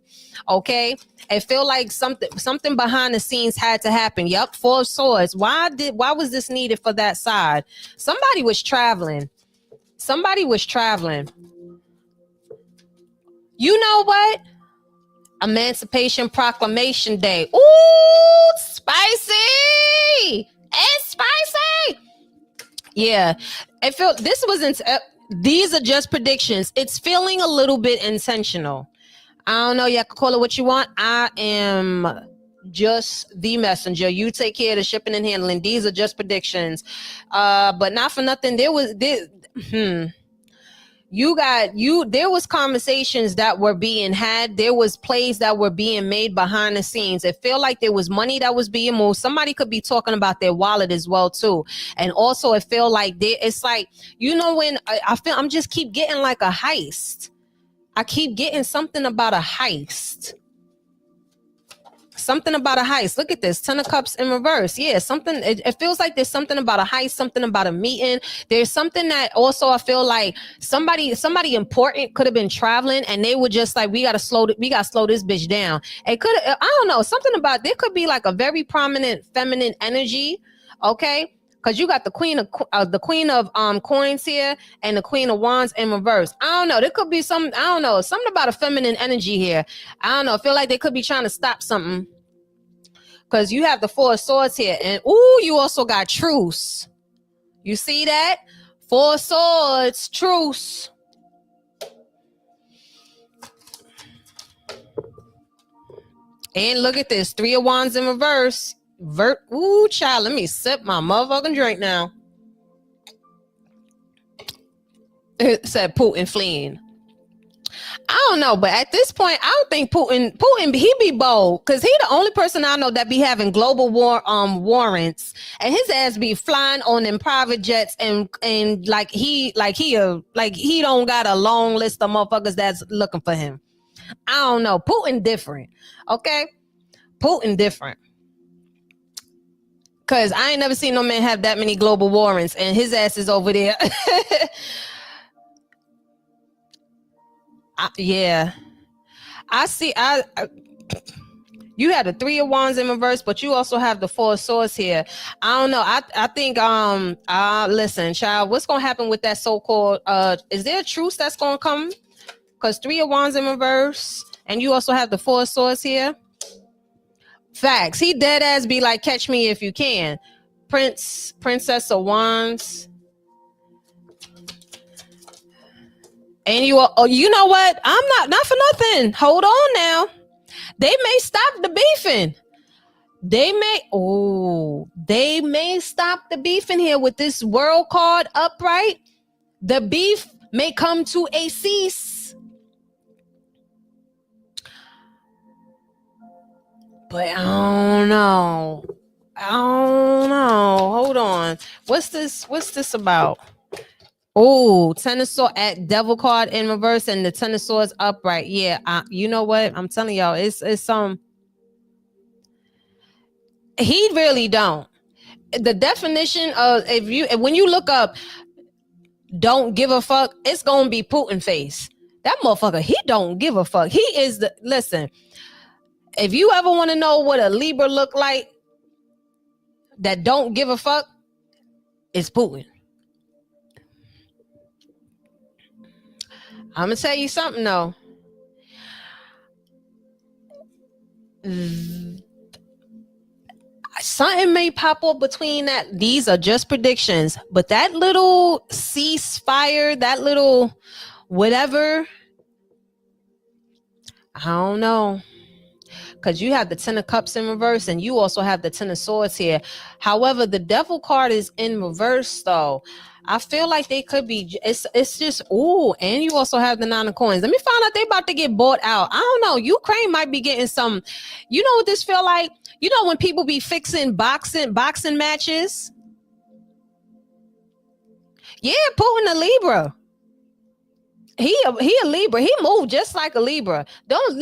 Okay, I feel like something behind the scenes had to happen. Yep, 4 of Swords. Why was this needed for that side? Somebody was traveling. You know what? Emancipation Proclamation Day. Ooh, spicy and spicy. Yeah, I feel this was these are just predictions. It's feeling a little bit intentional. I don't know. You can call it what you want. I am just the messenger. You take care of the shipping and handling. These are just predictions. But not for nothing. There was conversations that were being had. There was plays that were being made behind the scenes. It felt like there was money that was being moved. Somebody could be talking about their wallet as well too. And also it felt like it's like, you know, when I'm just keep getting like a heist. I keep getting something about a heist. Something about a heist. Look at this. 10 of Cups in reverse. Yeah, something. It feels like there's something about a heist, something about a meeting. There's something that also I feel like somebody important could have been traveling and they were just like, we gotta slow this bitch down. It could, I don't know, something about, there could be like a very prominent feminine energy. Okay. Because you got the queen of coins here and the Queen of Wands in reverse. I don't know. There could be something about a feminine energy here. I don't know. I feel like they could be trying to stop something. Because you have the 4 of Swords here. And you also got truce. You see that? 4 of Swords, truce. And look at this. 3 of Wands in reverse. Child, let me sip my motherfucking drink now. It said Putin fleeing. I don't know, but at this point, I don't think Putin, he be bold because he the only person I know that be having global war warrants, and his ass be flying on them private jets and like he don't got a long list of motherfuckers that's looking for him. I don't know. Putin different, okay? Putin different. Cause I ain't never seen no man have that many global warrants, and his ass is over there. Yeah, I see. You have the 3 of Wands in reverse, but you also have the 4 of Swords here. I don't know. I think listen, child, what's gonna happen with that so-called is there a truce that's gonna come? Because 3 of Wands in reverse, and you also have the 4 of Swords here. Facts. He dead ass be like, catch me if you can. Princess of Wands. And you know what? I'm not for nothing. Hold on now. They may stop the beefing. They may stop the beefing here with this world card upright. The beef may come to a cease. But I don't know. Hold on. What's this about? Oh, 10 of Swords at Devil card in reverse and the 10 of Swords upright. Yeah, you know what? I'm telling y'all, it's he really don't. The definition of when you look up don't give a fuck, it's gonna be Putin face. That motherfucker, he don't give a fuck. He is the, listen, if you ever want to know what a Libra look like that don't give a fuck, it's Putin. I'm gonna tell you something though. Something may pop up between that. These are just predictions, but that little ceasefire, that little whatever, I don't know. Because you have the Ten of Cups in reverse and you also have the Ten of Swords here. However, the Devil card is in reverse though. I feel like they could be, it's just, ooh, and you also have the Nine of Coins. Let me find out they about to get bought out. I don't know. Ukraine might be getting some, you know what this feel like? You know when people be fixing boxing matches? Yeah, Putin a Libra. He a Libra. He moved just like a Libra. Don't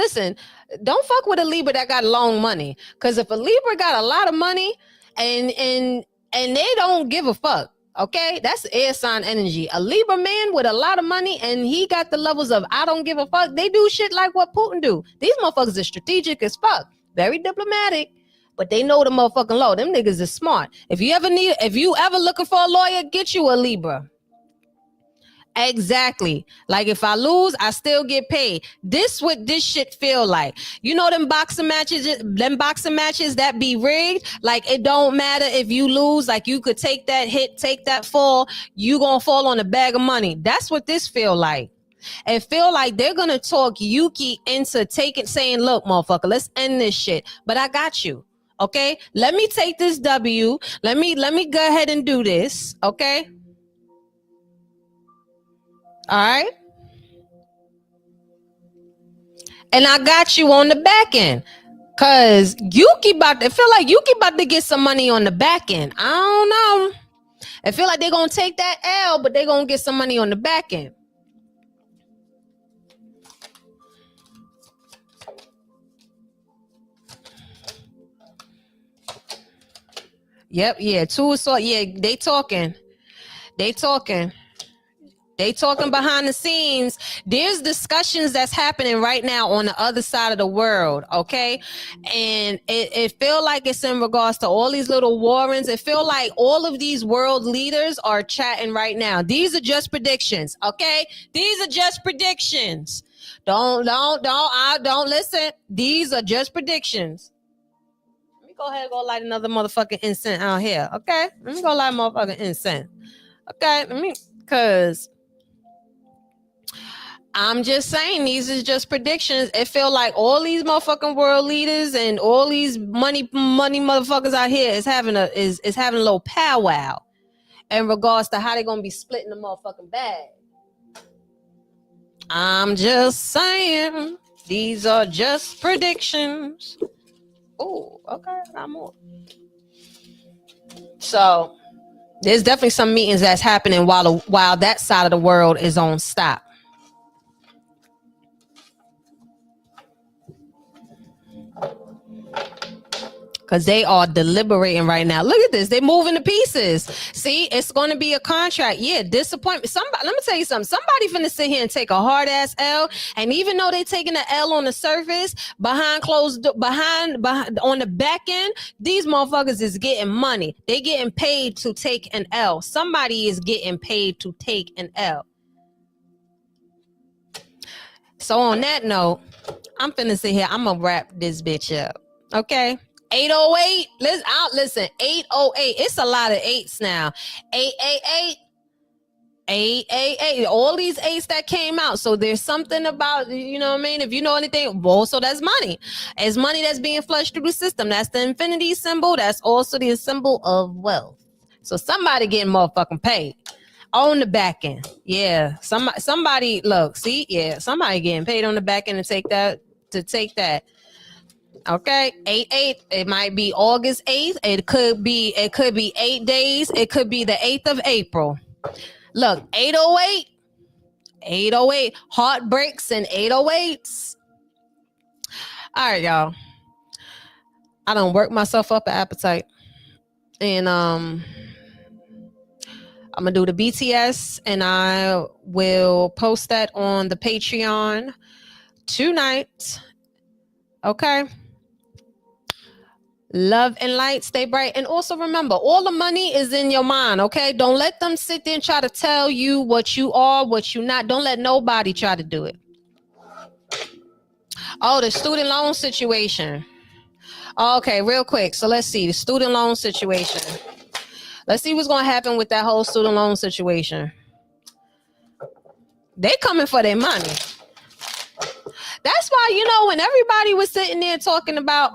fuck with a Libra that got long money. Because if a Libra got a lot of money and they don't give a fuck, okay, that's air sign energy. A Libra man with a lot of money and he got the levels of I don't give a fuck. They do shit like what Putin do. These motherfuckers are strategic as fuck, very diplomatic, but they know the motherfucking law. Them niggas is smart. If you ever looking for a lawyer, get you a Libra. Exactly. Like if I lose, I still get paid. This what this shit feel like. You know them boxing matches that be rigged. Like it don't matter if you lose. Like you could take that hit, take that fall. You gonna fall on a bag of money. That's what this feel like. It feel like they're gonna talk Yuki into saying, look, motherfucker, let's end this shit. But I got you. Okay, let me take this W. Let me go ahead and do this. Okay. All right. And I got you on the back end. Cause I feel like Yuki about to get some money on the back end. I don't know. I feel like they're gonna take that L, but they're gonna get some money on the back end. Yep, yeah. Two assault, yeah, they talking behind the scenes. There's discussions that's happening right now on the other side of the world, okay? And it feel like it's in regards to all these little warrens. It feel like all of these world leaders are chatting right now. These are just predictions, okay? These are just predictions. Don't listen. These are just predictions. Let me go ahead and go light another motherfucking incense out here, okay? Let me go light motherfucking incense, okay? Because I'm just saying these is just predictions. It feel like all these motherfucking world leaders and all these money motherfuckers out here is having a little powwow in regards to how they're gonna be splitting the motherfucking bag. I'm just saying these are just predictions. Oh, okay, got more. So there's definitely some meetings that's happening while that side of the world is on stop. Because they are deliberating right now. Look at this. They're moving to pieces. See, it's going to be a contract. Yeah, disappointment. Let me tell you something. Somebody finna sit here and take a hard ass L. And even though they're taking the L on the surface, behind on the back end, these motherfuckers is getting money. They getting paid to take an L. Somebody is getting paid to take an L. So on that note, I'm finna sit here. I'm going to wrap this bitch up. Okay? 808. Listen, 808. It's a lot of eights now. 888. 888. All these eights that came out. So there's something about, you know what I mean? If you know anything, also that's money. It's money that's being flushed through the system. That's the infinity symbol. That's also the symbol of wealth. So somebody getting motherfucking paid on the back end. Yeah. Somebody look, see? Yeah. Somebody getting paid on the back end to take that. Okay, 8/8. It might be August 8th. It could be 8 days. It could be the 8th of April. Look, 808. 808. Heartbreaks and 808s. All right, y'all. I done worked myself up an appetite. And I'm gonna do the BTS, and I will post that on the Patreon tonight. Okay. Love and light, stay bright. And also remember, all the money is in your mind, okay? Don't let them sit there and try to tell you what you are, what you're not. Don't let nobody try to do it. Oh, the student loan situation. Okay, real quick. So let's see the student loan situation. Let's see what's going to happen with that whole student loan situation. They coming for their money. That's why, you know, when everybody was sitting there talking about,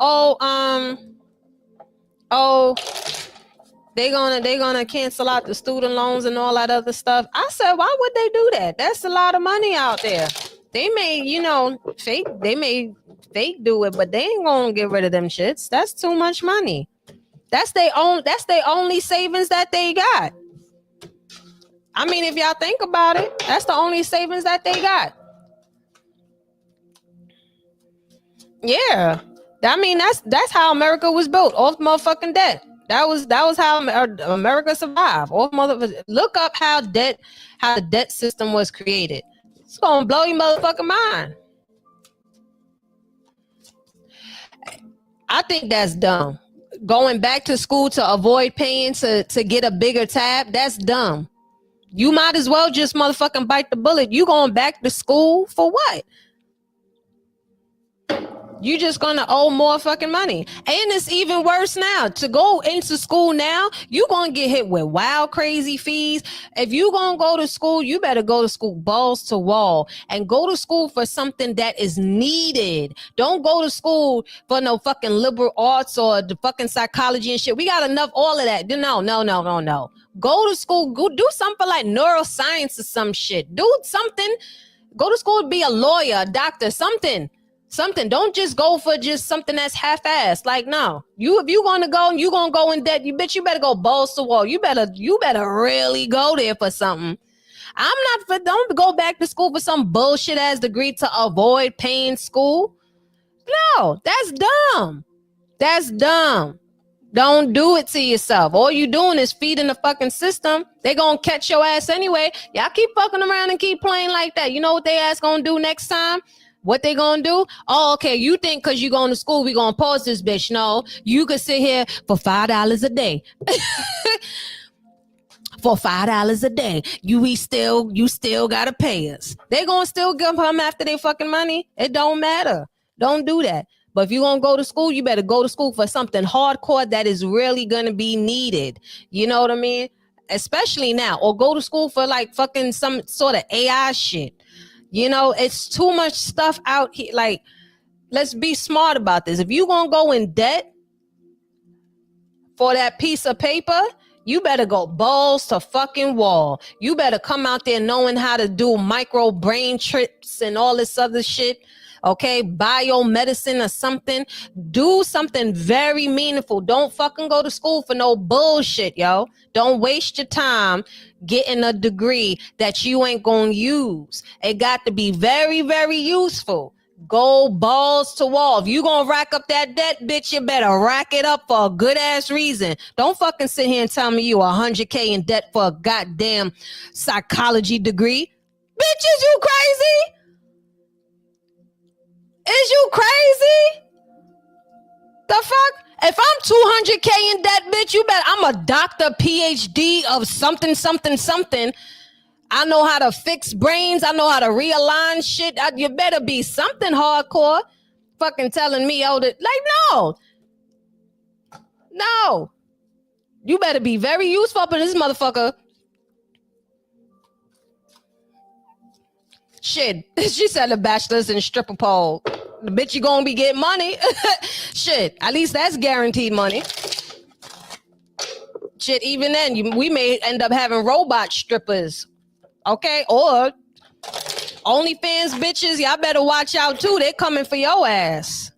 they're gonna cancel out the student loans and all that other stuff. I said, why would they do that? That's a lot of money out there. They may, you know, fake do it, but they ain't gonna get rid of them shits. That's too much money. That's their only savings that they got. I mean, if y'all think about it, that's the only savings that they got. Yeah. I mean, that's how America was built, off motherfucking debt. That was how America survived. Look up how the debt system was created. It's gonna blow your motherfucking mind. I think that's dumb. Going back to school to avoid paying to get a bigger tab, that's dumb. You might as well just motherfucking bite the bullet. You going back to school for what? You just gonna owe more fucking money. And it's even worse now. To go into school now, you gonna get hit with wild, crazy fees. If you gonna go to school, you better go to school balls to wall and go to school for something that is needed. Don't go to school for no fucking liberal arts or the fucking psychology and shit. We got enough all of that. No. Go to school, go do something like neuroscience or some shit. Do something. Go to school to be a lawyer, a doctor, something. Don't just go for just something that's half-assed. Like, no, if you gonna go and you gonna go in debt, you better go balls to wall. You better really go there for something. Don't go back to school for some bullshit ass degree to avoid paying school. No, that's dumb. That's dumb. Don't do it to yourself. All you doing is feeding the fucking system. They gonna catch your ass anyway. Y'all keep fucking around and keep playing like that. You know what they ass gonna do next time? What they gonna do? Oh, okay, you think because you going to school, we gonna pause this bitch. No, you could sit here for $5 a day. For $5 a day, you still gotta pay us. They gonna still come after their fucking money. It don't matter. Don't do that. But if you gonna go to school, you better go to school for something hardcore that is really gonna be needed. You know what I mean? Especially now. Or go to school for like fucking some sort of AI shit. You know, it's too much stuff out here. Like, let's be smart about this. If you gonna go in debt for that piece of paper, you better go balls to fucking wall. You better come out there knowing how to do micro brain trips and all this other shit. Okay, biomedicine or something. Do something very meaningful. Don't fucking go to school for no bullshit, yo. Don't waste your time getting a degree that you ain't gonna use. It got to be very, very useful. Go balls to wall. If you gonna rack up that debt, bitch, you better rack it up for a good ass reason. Don't fucking sit here and tell me you $100K in debt for a goddamn psychology degree. Bitch, is you crazy? Is you crazy? The fuck? If I'm $200K in debt, bitch, you bet I'm a doctor, PhD of something. I know how to fix brains. I know how to realign shit. You better be something hardcore. Fucking telling me, no. You better be very useful up in this motherfucker. Shit, she said a bachelor's in stripper pole. The bitch, you gonna be getting money. Shit, at least that's guaranteed money. Shit, even then, we may end up having robot strippers. Okay, or OnlyFans bitches, y'all better watch out too. They coming for your ass.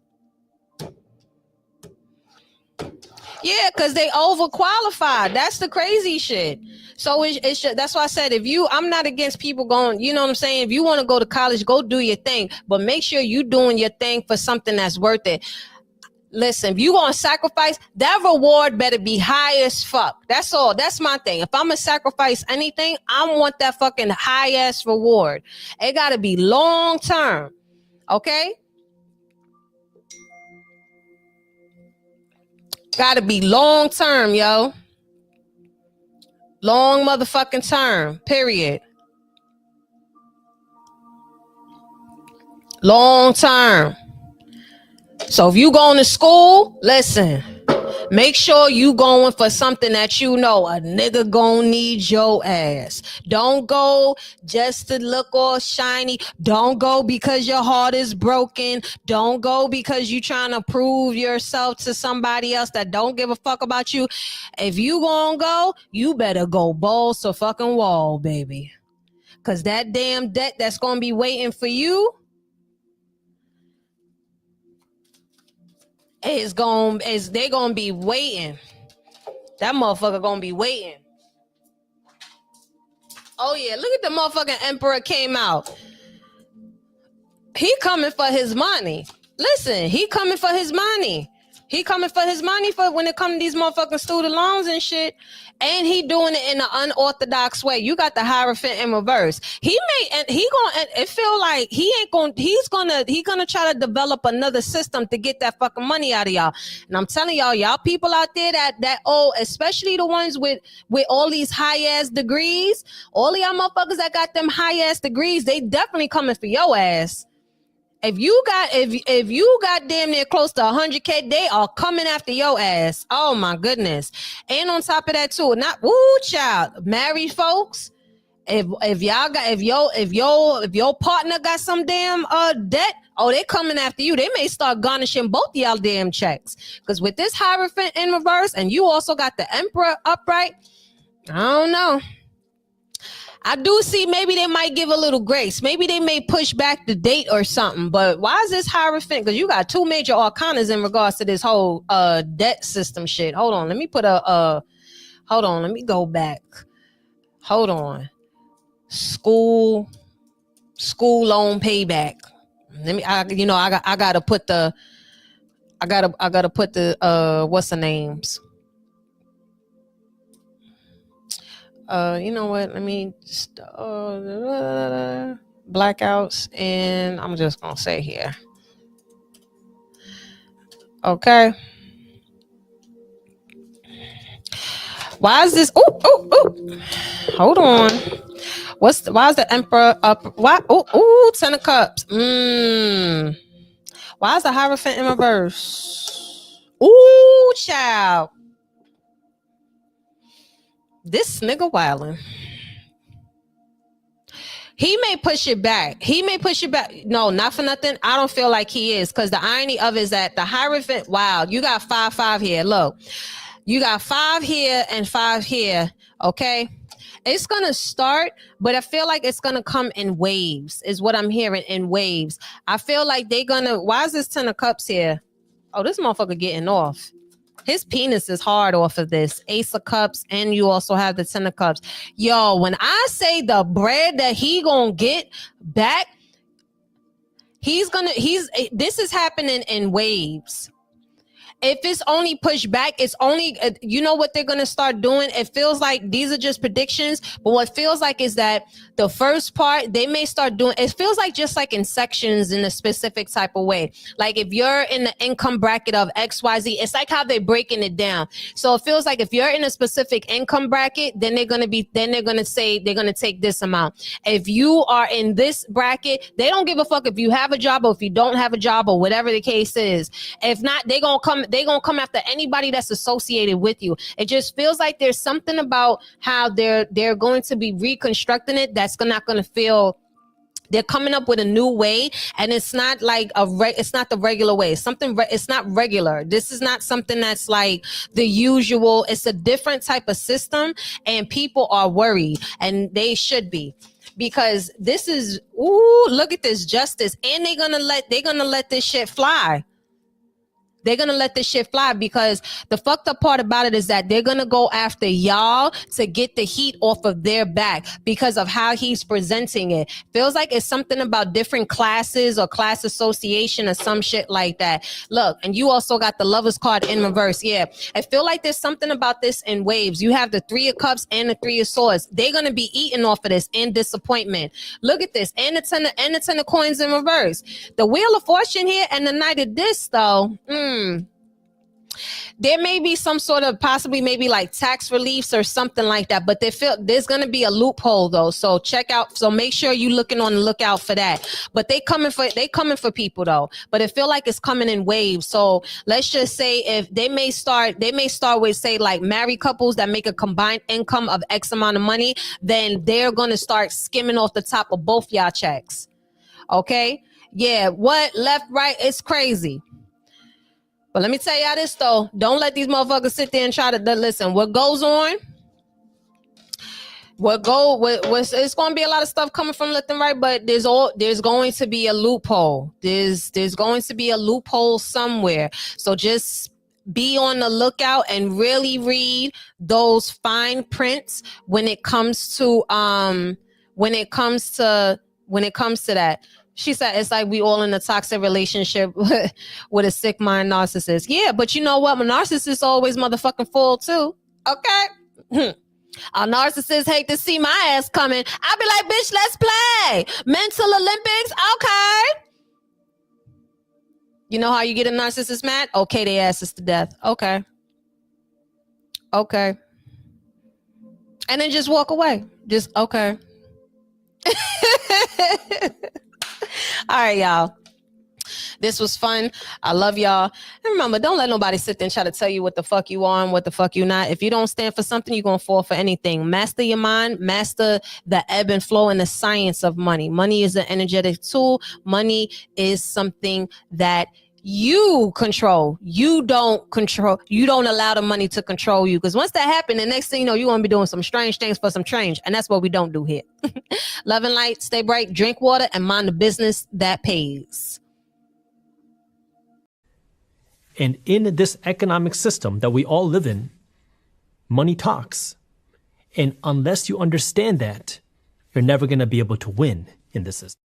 Yeah, because they overqualified. That's the crazy shit. So it's just, that's why I said, I'm not against people going, you know what I'm saying? If you want to go to college, go do your thing. But make sure you doing your thing for something that's worth it. Listen, if you gonna sacrifice, that reward better be high as fuck. That's all. That's my thing. If I'm gonna sacrifice anything, I want that fucking high ass reward. It gotta be long term. Okay? Gotta be long term, yo. Long motherfucking term. Period. Long term. So if you going to school, listen, make sure you going for something that you know a nigga gonna need your ass. Don't go just to look all shiny. Don't go because your heart is broken. Don't go because you trying to prove yourself to somebody else that don't give a fuck about you. If you gonna go, you better go balls to fucking wall, baby. Cause that damn debt that's gonna be waiting for you is they gonna be waiting. That motherfucker gonna be waiting. Oh yeah, look at the motherfucking emperor came out. He coming for his money. Listen, he coming for his money. He coming for his money for when it comes to these motherfucking student loans and shit. And he doing it in an unorthodox way. You got the Hierophant in reverse. He gonna it feel like he's gonna try to develop another system to get that fucking money out of y'all. And I'm telling y'all people out there that especially the ones with all these high ass degrees, all y'all motherfuckers that got them high ass degrees, they definitely coming for your ass. If you got damn near close to 100K, they are coming after your ass. Oh my goodness. And on top of that too, child, married folks, if your partner got some damn debt, oh, they coming after you. They may start garnishing both y'all damn checks. Because with this Hierophant in reverse and you also got the Emperor upright, I don't know. I do see maybe they might give a little grace. Maybe they may push back the date or something. But why is this Hierophant? Because you got two major arcanas in regards to this whole debt system shit. Hold on. Let me put let me go back. Hold on. School loan payback. I gotta put the what's the names? You know what? Let me just blackouts, and I'm just gonna say here. Okay. Why is this? Oh! Hold on. Why is the Emperor up? Why? Oh! 10 of Cups. Why is the Hierophant in reverse? Ooh, child. This nigga wildin'. He may push it back. No, not for nothing. I don't feel like he is, because the irony of it is that the Hierophant, wow, you got 5 here. Look, you got 5 here and 5 here. Okay. It's going to start, but I feel like it's going to come in waves, is what I'm hearing, in waves. I feel like why is this 10 of Cups here? Oh, this motherfucker getting off. His penis is hard off of this. Ace of Cups, and you also have the 10 of Cups. Yo, when I say the bread that he gonna get back, this is happening in waves. If it's only pushed back, it's only, you know what they're going to start doing? It feels like these are just predictions, but what feels like is that the first part, they may start doing, it feels like just like in sections in a specific type of way. Like if you're in the income bracket of XYZ, it's like how they're breaking it down. So it feels like if you're in a specific income bracket, then they're going to say they're going to take this amount. If you are in this bracket, they don't give a fuck if you have a job or if you don't have a job or whatever the case is. If not, they're going to come after anybody that's associated with you. It just feels like there's something about how they're going to be reconstructing it that's not going to feel. They're coming up with a new way, and it's not like it's not the regular way. It's not regular. This is not something that's like the usual. It's a different type of system, and people are worried, and they should be. Because this is, look at this justice, and they're gonna let this shit fly. They're going to let this shit fly because the fucked up part about it is that they're going to go after y'all to get the heat off of their back because of how he's presenting it. Feels like it's something about different classes or class association or some shit like that. Look, and you also got the Lovers card in reverse. Yeah, I feel like there's something about this in waves. You have the Three of Cups and the Three of Swords. They're going to be eating off of this and disappointment. Look at this. And the ten of coins in reverse. The Wheel of Fortune here and the Knight of Discs, though. There may be some sort of possibly maybe like tax reliefs or something like that, but there's going to be a loophole though. So make sure you looking on the lookout for that. But they coming for people though. But it feel like it's coming in waves. So let's just say if they may start with say like married couples that make a combined income of X amount of money, then they're going to start skimming off the top of both y'all checks. Okay. Yeah. What left, right? It's crazy. But let me tell y'all this though. Don't let these motherfuckers sit there and try to listen. What goes on? It's going to be a lot of stuff coming from left and right, but there's going to be a loophole. There's going to be a loophole somewhere. So just be on the lookout and really read those fine prints when it comes to that. She said, it's like we all in a toxic relationship with a sick mind narcissist. Yeah, but you know what? My narcissist always motherfucking full too. Okay? Our narcissists hate to see my ass coming. I'll be like, bitch, let's play. Mental Olympics? Okay. You know how you get a narcissist mad? Okay, they asses to death. Okay. And then just walk away. Just, okay. All right, y'all. This was fun. I love y'all. And remember, don't let nobody sit there and try to tell you what the fuck you are and what the fuck you not. If you don't stand for something, you're going to fall for anything. Master your mind. Master the ebb and flow and the science of money. Money is an energetic tool. Money is something that you control. You don't allow the money to control you. Because once that happens, the next thing you know, you're going to be doing some strange things for some change. And that's what we don't do here. Love and light, stay bright, drink water, and mind the business that pays. And in this economic system that we all live in, money talks. And unless you understand that, you're never going to be able to win in this system.